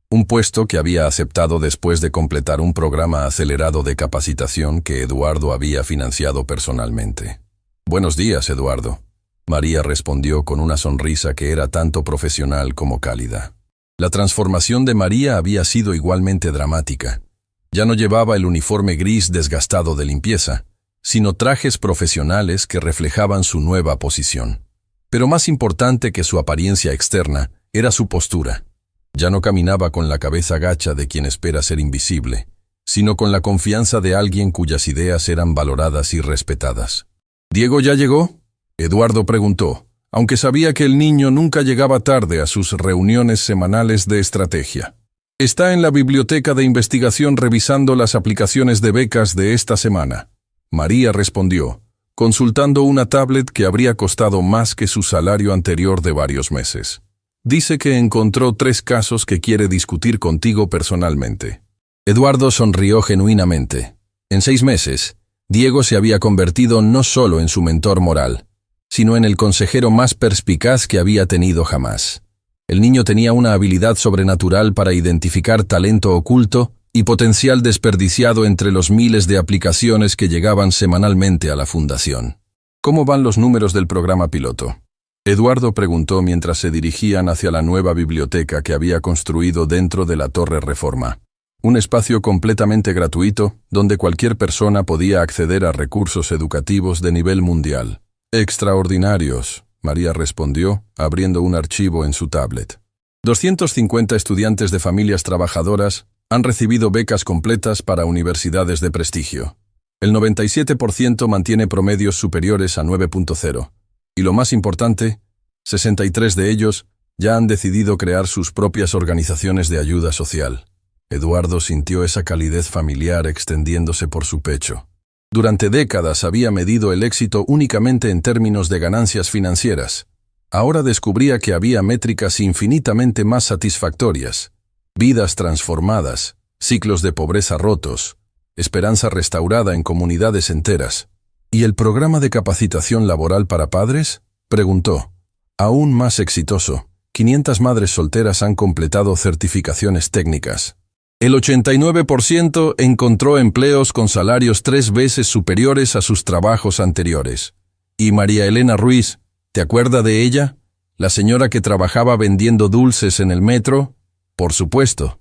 Un puesto que había aceptado después de completar un programa acelerado de capacitación que Eduardo había financiado personalmente. «Buenos días, Eduardo». María respondió con una sonrisa que era tanto profesional como cálida. La transformación de María había sido igualmente dramática. Ya no llevaba el uniforme gris desgastado de limpieza, sino trajes profesionales que reflejaban su nueva posición. Pero más importante que su apariencia externa era su postura. Ya no caminaba con la cabeza gacha de quien espera ser invisible, sino con la confianza de alguien cuyas ideas eran valoradas y respetadas. «¿Diego ya llegó?», Eduardo preguntó, aunque sabía que el niño nunca llegaba tarde a sus reuniones semanales de estrategia. «Está en la biblioteca de investigación revisando las aplicaciones de becas de esta semana», María respondió, consultando una tablet que habría costado más que su salario anterior de varios meses. «Dice que encontró 3 casos que quiere discutir contigo personalmente». Eduardo sonrió genuinamente. En 6 meses, Diego se había convertido no solo en su mentor moral, sino en el consejero más perspicaz que había tenido jamás. El niño tenía una habilidad sobrenatural para identificar talento oculto y potencial desperdiciado entre los miles de aplicaciones que llegaban semanalmente a la Fundación. «¿Cómo van los números del programa piloto?», Eduardo preguntó mientras se dirigían hacia la nueva biblioteca que había construido dentro de la Torre Reforma. Un espacio completamente gratuito donde cualquier persona podía acceder a recursos educativos de nivel mundial. «Extraordinarios», María respondió, abriendo un archivo en su tablet. 250 estudiantes de familias trabajadoras han recibido becas completas para universidades de prestigio. El 97% mantiene promedios superiores a 9.0. Y lo más importante, 63 de ellos ya han decidido crear sus propias organizaciones de ayuda social. Eduardo sintió esa calidez familiar extendiéndose por su pecho. Durante décadas había medido el éxito únicamente en términos de ganancias financieras. Ahora descubría que había métricas infinitamente más satisfactorias: vidas transformadas, ciclos de pobreza rotos, esperanza restaurada en comunidades enteras. «¿Y el programa de capacitación laboral para padres?», preguntó. «Aún más exitoso. 500 madres solteras han completado certificaciones técnicas. El 89% encontró empleos con salarios 3 veces superiores a sus trabajos anteriores. Y María Elena Ruiz, ¿te acuerdas de ella? La señora que trabajaba vendiendo dulces en el metro. Por supuesto.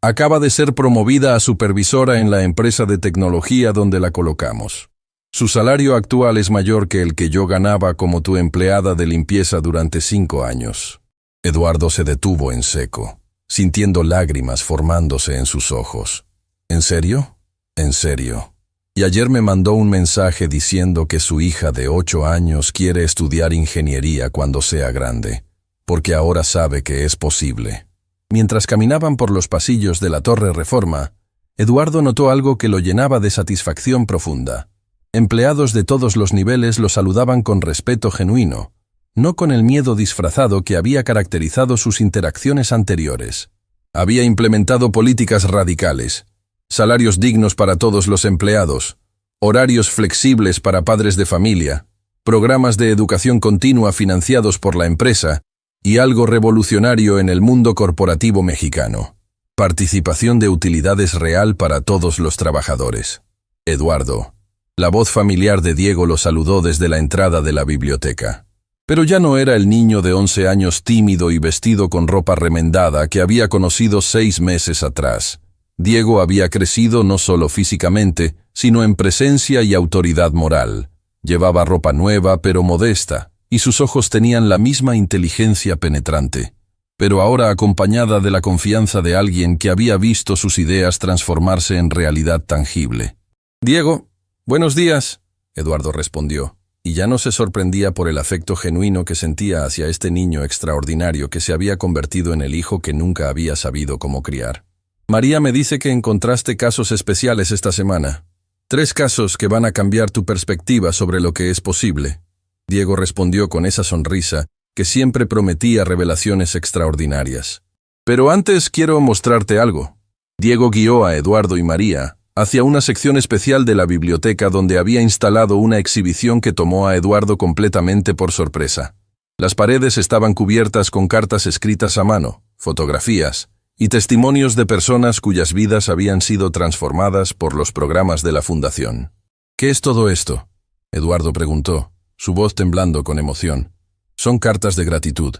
Acaba de ser promovida a supervisora en la empresa de tecnología donde la colocamos. Su salario actual es mayor que el que yo ganaba como tu empleada de limpieza durante 5 años. Eduardo se detuvo en seco, sintiendo lágrimas formándose en sus ojos. ¿En serio? En serio. Y ayer me mandó un mensaje diciendo que su hija de 8 años quiere estudiar ingeniería cuando sea grande, porque ahora sabe que es posible. Mientras caminaban por los pasillos de la Torre Reforma, Eduardo notó algo que lo llenaba de satisfacción profunda. Empleados de todos los niveles lo saludaban con respeto genuino, no con el miedo disfrazado que había caracterizado sus interacciones anteriores. Había implementado políticas radicales, salarios dignos para todos los empleados, horarios flexibles para padres de familia, programas de educación continua financiados por la empresa y algo revolucionario en el mundo corporativo mexicano: participación de utilidades real para todos los trabajadores. Eduardo. La voz familiar de Diego lo saludó desde la entrada de la biblioteca. Pero ya no era el niño de 11 años tímido y vestido con ropa remendada que había conocido 6 meses atrás. Diego había crecido no solo físicamente, sino en presencia y autoridad moral. Llevaba ropa nueva pero modesta, y sus ojos tenían la misma inteligencia penetrante, pero ahora acompañada de la confianza de alguien que había visto sus ideas transformarse en realidad tangible. «Diego, buenos días», Eduardo respondió, y ya no se sorprendía por el afecto genuino que sentía hacia este niño extraordinario que se había convertido en el hijo que nunca había sabido cómo criar. «María me dice que encontraste casos especiales esta semana. 3 casos que van a cambiar tu perspectiva sobre lo que es posible». Diego respondió con esa sonrisa que siempre prometía revelaciones extraordinarias. «Pero antes quiero mostrarte algo». Diego guió a Eduardo y María hacia una sección especial de la biblioteca donde había instalado una exhibición que tomó a Eduardo completamente por sorpresa. Las paredes estaban cubiertas con cartas escritas a mano, fotografías y testimonios de personas cuyas vidas habían sido transformadas por los programas de la Fundación. «¿Qué es todo esto?», Eduardo preguntó, su voz temblando con emoción. «Son cartas de gratitud»,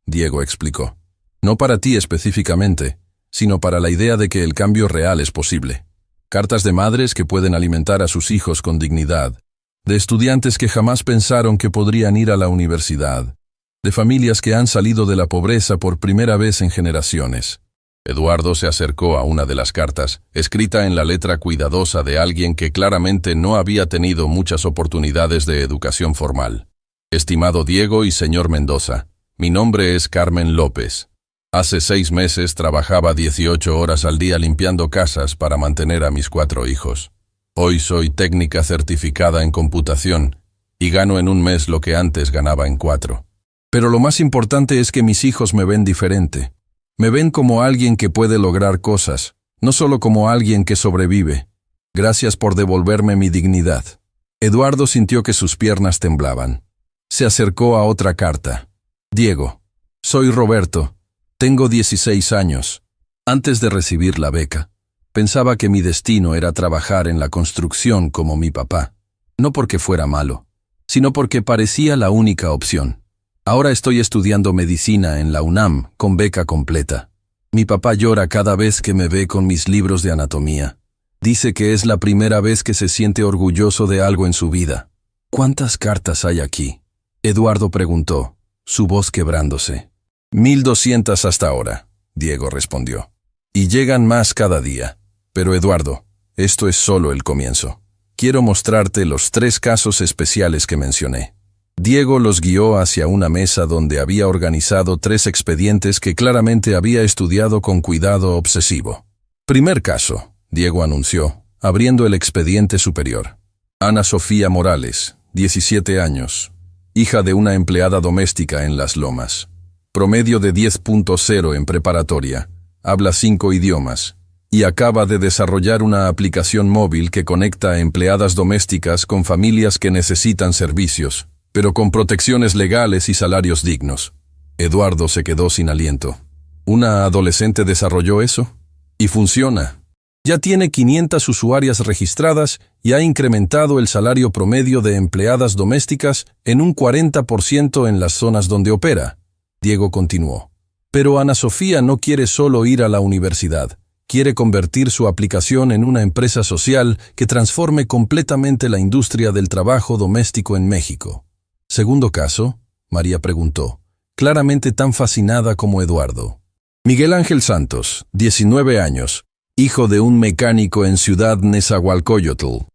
Diego explicó. «No para ti específicamente, sino para la idea de que el cambio real es posible. Cartas de madres que pueden alimentar a sus hijos con dignidad, de estudiantes que jamás pensaron que podrían ir a la universidad, de familias que han salido de la pobreza por primera vez en generaciones». Eduardo se acercó a una de las cartas, escrita en la letra cuidadosa de alguien que claramente no había tenido muchas oportunidades de educación formal. «Estimado Diego y señor Mendoza, mi nombre es Carmen López. Hace 6 meses trabajaba 18 horas al día limpiando casas para mantener a mis 4 hijos. Hoy soy técnica certificada en computación y gano en un mes lo que antes ganaba en 4. Pero lo más importante es que mis hijos me ven diferente. Me ven como alguien que puede lograr cosas, no solo como alguien que sobrevive. Gracias por devolverme mi dignidad». Eduardo sintió que sus piernas temblaban. Se acercó a otra carta. «Diego, soy Roberto. Tengo 16 años. Antes de recibir la beca, pensaba que mi destino era trabajar en la construcción como mi papá. No porque fuera malo, sino porque parecía la única opción. Ahora estoy estudiando medicina en la UNAM con beca completa. Mi papá llora cada vez que me ve con mis libros de anatomía. Dice que es la primera vez que se siente orgulloso de algo en su vida». «¿Cuántas cartas hay aquí?», Eduardo preguntó, su voz quebrándose. 1200 hasta ahora», Diego respondió. «Y llegan más cada día. Pero Eduardo, esto es solo el comienzo. Quiero mostrarte los 3 casos especiales que mencioné». Diego los guió hacia una mesa donde había organizado 3 expedientes que claramente había estudiado con cuidado obsesivo. «Primer caso», Diego anunció, abriendo el expediente superior. «Ana Sofía Morales, 17 años, hija de una empleada doméstica en Las Lomas. Promedio de 10.0 en preparatoria, habla 5 idiomas, y acaba de desarrollar una aplicación móvil que conecta a empleadas domésticas con familias que necesitan servicios, pero con protecciones legales y salarios dignos». Eduardo se quedó sin aliento. ¿Una adolescente desarrolló eso? Y funciona. Ya tiene 500 usuarias registradas y ha incrementado el salario promedio de empleadas domésticas en un 40% en las zonas donde opera. Diego continuó. «Pero Ana Sofía no quiere solo ir a la universidad, quiere convertir su aplicación en una empresa social que transforme completamente la industria del trabajo doméstico en México. Segundo caso, María preguntó, claramente tan fascinada como Eduardo. Miguel Ángel Santos, 19 años, hijo de un mecánico en Ciudad Nezahualcóyotl.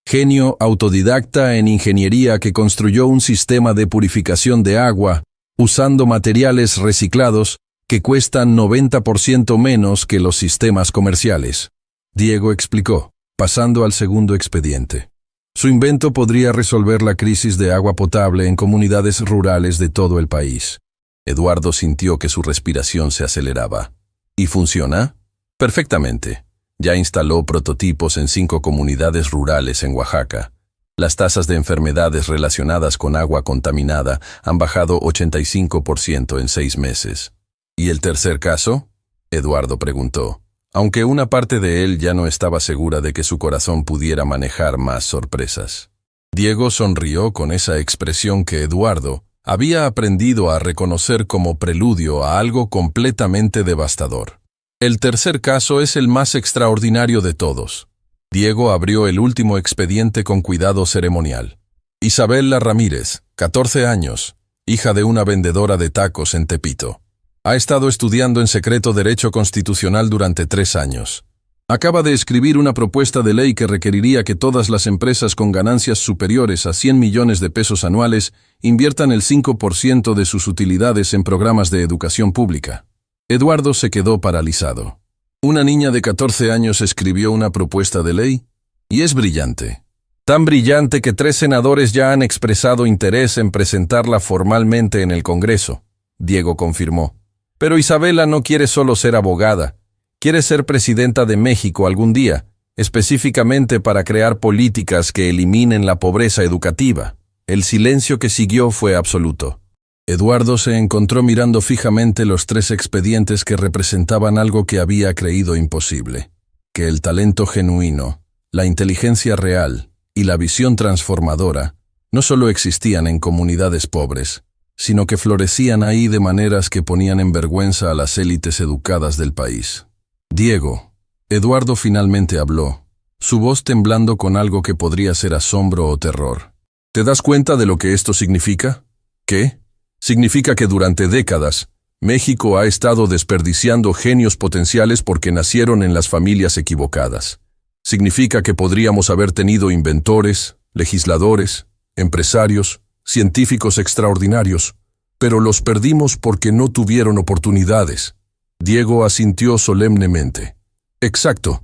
Genio autodidacta en ingeniería que construyó un sistema de purificación de agua usando materiales reciclados que cuestan 90% menos que los sistemas comerciales. Diego explicó, pasando al segundo expediente. Su invento podría resolver la crisis de agua potable en comunidades rurales de todo el país. Eduardo sintió que su respiración se aceleraba. ¿Y funciona? Perfectamente. Ya instaló prototipos en 5 comunidades rurales en Oaxaca. Las tasas de enfermedades relacionadas con agua contaminada han bajado 85% en 6 meses. ¿Y el tercer caso? Eduardo preguntó, aunque una parte de él ya no estaba segura de que su corazón pudiera manejar más sorpresas. Diego sonrió con esa expresión que Eduardo había aprendido a reconocer como preludio a algo completamente devastador. El tercer caso es el más extraordinario de todos. Diego abrió el último expediente con cuidado ceremonial. Isabela Ramírez, 14 años, hija de una vendedora de tacos en Tepito. Ha estado estudiando en secreto Derecho Constitucional durante 3 años. Acaba de escribir una propuesta de ley que requeriría que todas las empresas con ganancias superiores a 100 millones de pesos anuales inviertan el 5% de sus utilidades en programas de educación pública. Eduardo se quedó paralizado. Una niña de 14 años escribió una propuesta de ley, y es brillante. Tan brillante que 3 senadores ya han expresado interés en presentarla formalmente en el Congreso, Diego confirmó. Pero Isabela no quiere solo ser abogada, quiere ser presidenta de México algún día, específicamente para crear políticas que eliminen la pobreza educativa. El silencio que siguió fue absoluto. Eduardo se encontró mirando fijamente los 3 expedientes que representaban algo que había creído imposible, que el talento genuino, la inteligencia real y la visión transformadora no solo existían en comunidades pobres, sino que florecían ahí de maneras que ponían en vergüenza a las élites educadas del país. Diego, Eduardo finalmente habló, su voz temblando con algo que podría ser asombro o terror. ¿Te das cuenta de lo que esto significa? ¿Qué? Significa que durante décadas, México ha estado desperdiciando genios potenciales porque nacieron en las familias equivocadas. Significa que podríamos haber tenido inventores, legisladores, empresarios, científicos extraordinarios, pero los perdimos porque no tuvieron oportunidades. Diego asintió solemnemente. Exacto.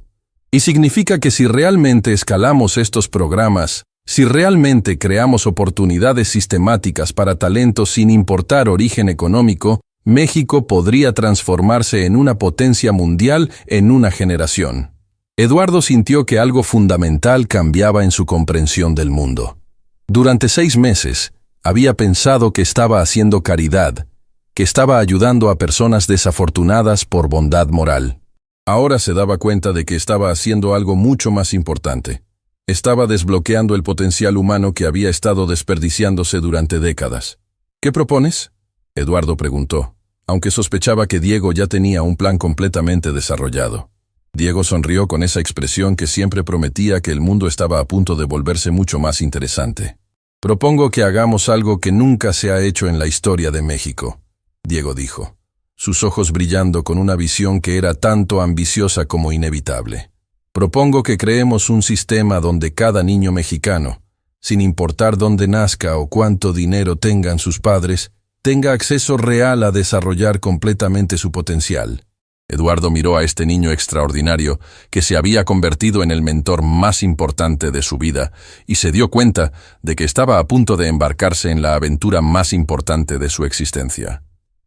Y significa que si realmente escalamos estos programas, si realmente creamos oportunidades sistemáticas para talentos sin importar origen económico, México podría transformarse en una potencia mundial en una generación. Eduardo sintió que algo fundamental cambiaba en su comprensión del mundo. Durante 6 meses, había pensado que estaba haciendo caridad, que estaba ayudando a personas desafortunadas por bondad moral. Ahora se daba cuenta de que estaba haciendo algo mucho más importante. Estaba desbloqueando el potencial humano que había estado desperdiciándose durante décadas. ¿Qué propones? Eduardo preguntó, aunque sospechaba que Diego ya tenía un plan completamente desarrollado. Diego sonrió con esa expresión que siempre prometía que el mundo estaba a punto de volverse mucho más interesante. Propongo que hagamos algo que nunca se ha hecho en la historia de México, Diego dijo, sus ojos brillando con una visión que era tanto ambiciosa como inevitable. Propongo que creemos un sistema donde cada niño mexicano, sin importar dónde nazca o cuánto dinero tengan sus padres, tenga acceso real a desarrollar completamente su potencial. Eduardo miró a este niño extraordinario que se había convertido en el mentor más importante de su vida y se dio cuenta de que estaba a punto de embarcarse en la aventura más importante de su existencia.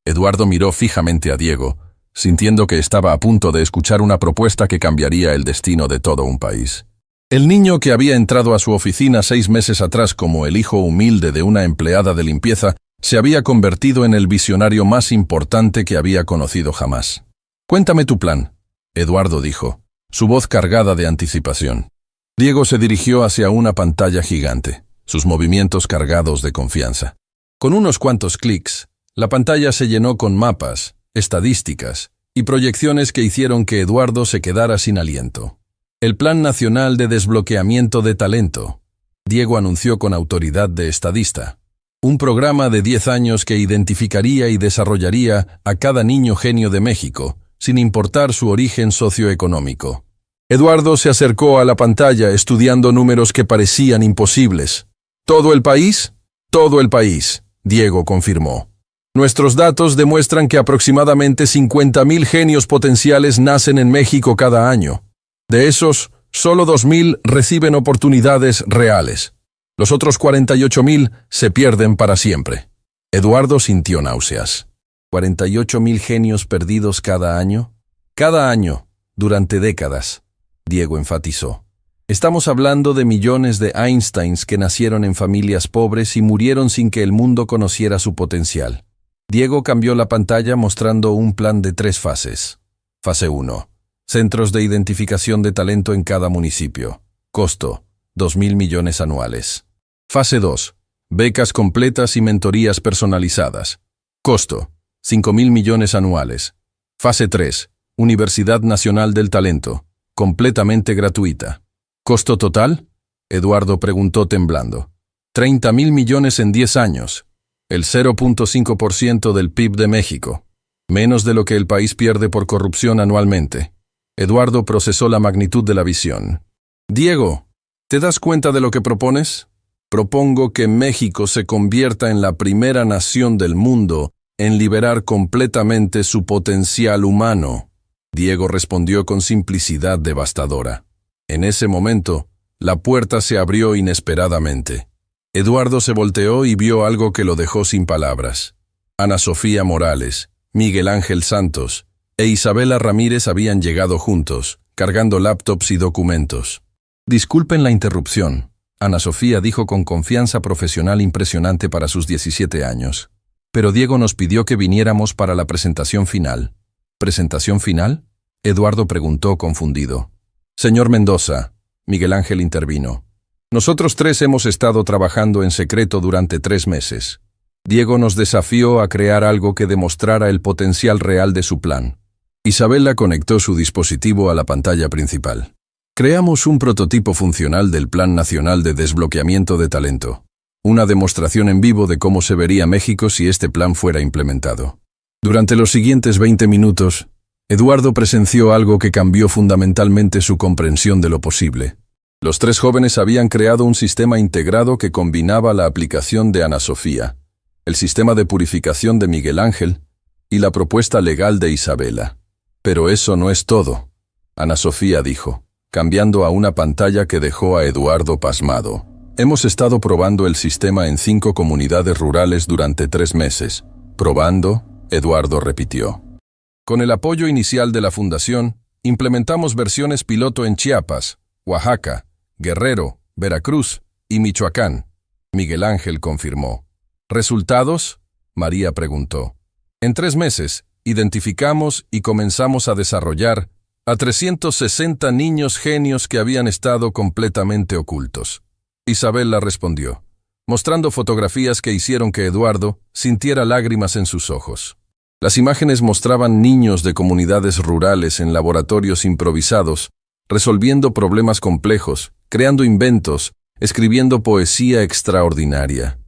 Eduardo miró fijamente a Diego, sintiendo que estaba a punto de escuchar una propuesta que cambiaría el destino de todo un país. El niño que había entrado a su oficina 6 meses atrás como el hijo humilde de una empleada de limpieza, se había convertido en el visionario más importante que había conocido jamás. «Cuéntame tu plan», Eduardo dijo, su voz cargada de anticipación. Diego se dirigió hacia una pantalla gigante, sus movimientos cargados de confianza. Con unos cuantos clics, la pantalla se llenó con mapas, estadísticas y proyecciones que hicieron que Eduardo se quedara sin aliento. El Plan Nacional de Desbloqueamiento de Talento. Diego anunció con autoridad de estadista. Un programa de 10 años que identificaría y desarrollaría a cada niño genio de México, sin importar su origen socioeconómico. Eduardo se acercó a la pantalla estudiando números que parecían imposibles. ¿Todo el país? Todo el país, Diego confirmó. Nuestros datos demuestran que aproximadamente 50,000 genios potenciales nacen en México cada año. De esos, solo 2,000 reciben oportunidades reales. Los otros 48,000 se pierden para siempre. Eduardo sintió náuseas. ¿48,000 genios perdidos cada año? Cada año, durante décadas, Diego enfatizó. Estamos hablando de millones de Einsteins que nacieron en familias pobres y murieron sin que el mundo conociera su potencial. Diego cambió la pantalla mostrando un plan de 3 fases. Fase 1. Centros de identificación de talento en cada municipio. Costo: 2,000 millones anuales. Fase 2. Becas completas y mentorías personalizadas. Costo: 5,000 millones anuales. Fase 3. Universidad Nacional del Talento. Completamente gratuita. ¿Costo total? Eduardo preguntó temblando. 30,000 millones en 10 años. El 0.5% del PIB de México. Menos de lo que el país pierde por corrupción anualmente. Eduardo procesó la magnitud de la visión. Diego, ¿te das cuenta de lo que propones? Propongo que México se convierta en la primera nación del mundo en liberar completamente su potencial humano. Diego respondió con simplicidad devastadora. En ese momento, la puerta se abrió inesperadamente. Eduardo se volteó y vio algo que lo dejó sin palabras. Ana Sofía Morales, Miguel Ángel Santos e Isabela Ramírez habían llegado juntos, cargando laptops y documentos. Disculpen la interrupción, Ana Sofía dijo con confianza profesional impresionante para sus 17 años. Pero Diego nos pidió que viniéramos para la presentación final. ¿Presentación final? Eduardo preguntó confundido. Señor Mendoza, Miguel Ángel intervino. Nosotros 3 hemos estado trabajando en secreto durante 3 meses. Diego nos desafió a crear algo que demostrara el potencial real de su plan. Isabela conectó su dispositivo a la pantalla principal. Creamos un prototipo funcional del Plan Nacional de Desbloqueamiento de Talento. Una demostración en vivo de cómo se vería México si este plan fuera implementado. Durante los siguientes 20 minutos, Eduardo presenció algo que cambió fundamentalmente su comprensión de lo posible. Los 3 jóvenes habían creado un sistema integrado que combinaba la aplicación de Ana Sofía, el sistema de purificación de Miguel Ángel y la propuesta legal de Isabela. Pero eso no es todo, Ana Sofía dijo, cambiando a una pantalla que dejó a Eduardo pasmado. Hemos estado probando el sistema en 5 comunidades rurales durante 3 meses. Probando, Eduardo repitió. Con el apoyo inicial de la Fundación, implementamos versiones piloto en Chiapas, Oaxaca, Guerrero, Veracruz y Michoacán. Miguel Ángel confirmó. ¿Resultados? María preguntó. En 3 meses, identificamos y comenzamos a desarrollar a 360 niños genios que habían estado completamente ocultos. Isabela respondió, mostrando fotografías que hicieron que Eduardo sintiera lágrimas en sus ojos. Las imágenes mostraban niños de comunidades rurales en laboratorios improvisados, resolviendo problemas complejos, creando inventos, escribiendo poesía extraordinaria.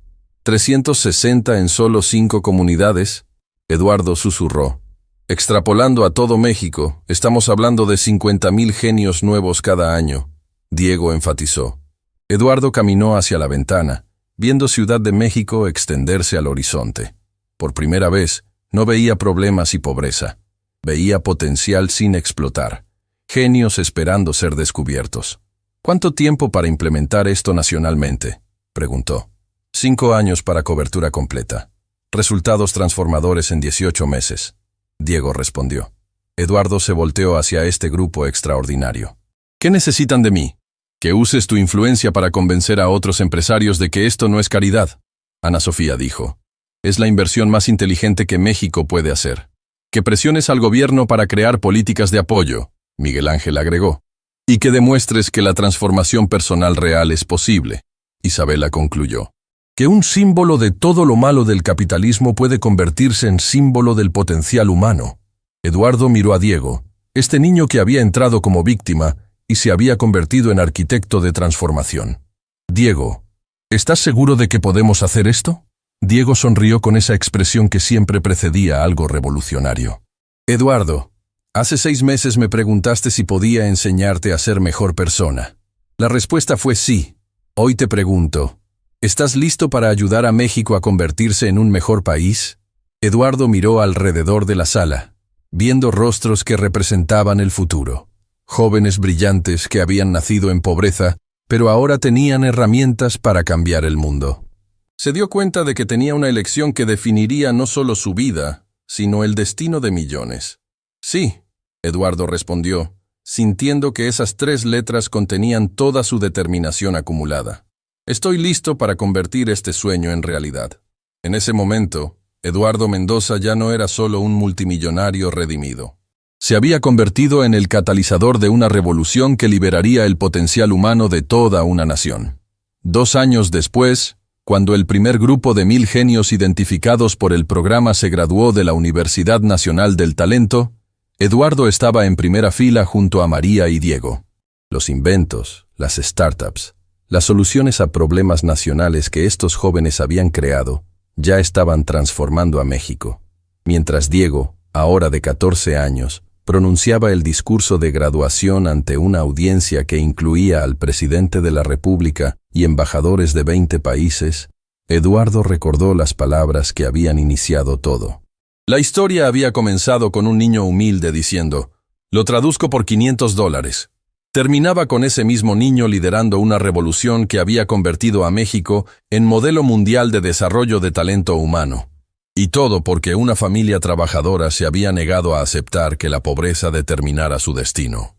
360 en solo 5 comunidades, Eduardo susurró. Extrapolando a todo México, estamos hablando de 50,000 genios nuevos cada año, Diego enfatizó. Eduardo caminó hacia la ventana, viendo Ciudad de México extenderse al horizonte. Por primera vez, no veía problemas y pobreza. Veía potencial sin explotar. Genios esperando ser descubiertos. ¿Cuánto tiempo para implementar esto nacionalmente?, preguntó. 5 años para cobertura completa. Resultados transformadores en 18 meses. Diego respondió. Eduardo se volteó hacia este grupo extraordinario. ¿Qué necesitan de mí? Que uses tu influencia para convencer a otros empresarios de que esto no es caridad. Ana Sofía dijo. Es la inversión más inteligente que México puede hacer. Que presiones al gobierno para crear políticas de apoyo, Miguel Ángel agregó. Y que demuestres que la transformación personal real es posible, Isabela concluyó. Que un símbolo de todo lo malo del capitalismo puede convertirse en símbolo del potencial humano. Eduardo miró a Diego, este niño que había entrado como víctima y se había convertido en arquitecto de transformación. Diego, ¿estás seguro de que podemos hacer esto? Diego sonrió con esa expresión que siempre precedía a algo revolucionario. Eduardo, hace 6 meses me preguntaste si podía enseñarte a ser mejor persona. La respuesta fue sí. Hoy te pregunto, ¿estás listo para ayudar a México a convertirse en un mejor país? Eduardo miró alrededor de la sala, viendo rostros que representaban el futuro. Jóvenes brillantes que habían nacido en pobreza, pero ahora tenían herramientas para cambiar el mundo. Se dio cuenta de que tenía una elección que definiría no solo su vida, sino el destino de millones. Sí, Eduardo respondió, sintiendo que esas 3 letras contenían toda su determinación acumulada. Estoy listo para convertir este sueño en realidad. En ese momento, Eduardo Mendoza ya no era solo un multimillonario redimido. Se había convertido en el catalizador de una revolución que liberaría el potencial humano de toda una nación. 2 años después, cuando el primer grupo de 1000 genios identificados por el programa se graduó de la Universidad Nacional del Talento, Eduardo estaba en primera fila junto a María y Diego. Los inventos, las startups, las soluciones a problemas nacionales que estos jóvenes habían creado, ya estaban transformando a México, mientras Diego, ahora de 14 años, pronunciaba el discurso de graduación ante una audiencia que incluía al presidente de la República y embajadores de 20 países. Eduardo recordó las palabras que habían iniciado todo. La historia había comenzado con un niño humilde diciendo, «Lo traduzco por $500». Terminaba con ese mismo niño liderando una revolución que había convertido a México en modelo mundial de desarrollo de talento humano. Y todo porque una familia trabajadora se había negado a aceptar que la pobreza determinara su destino.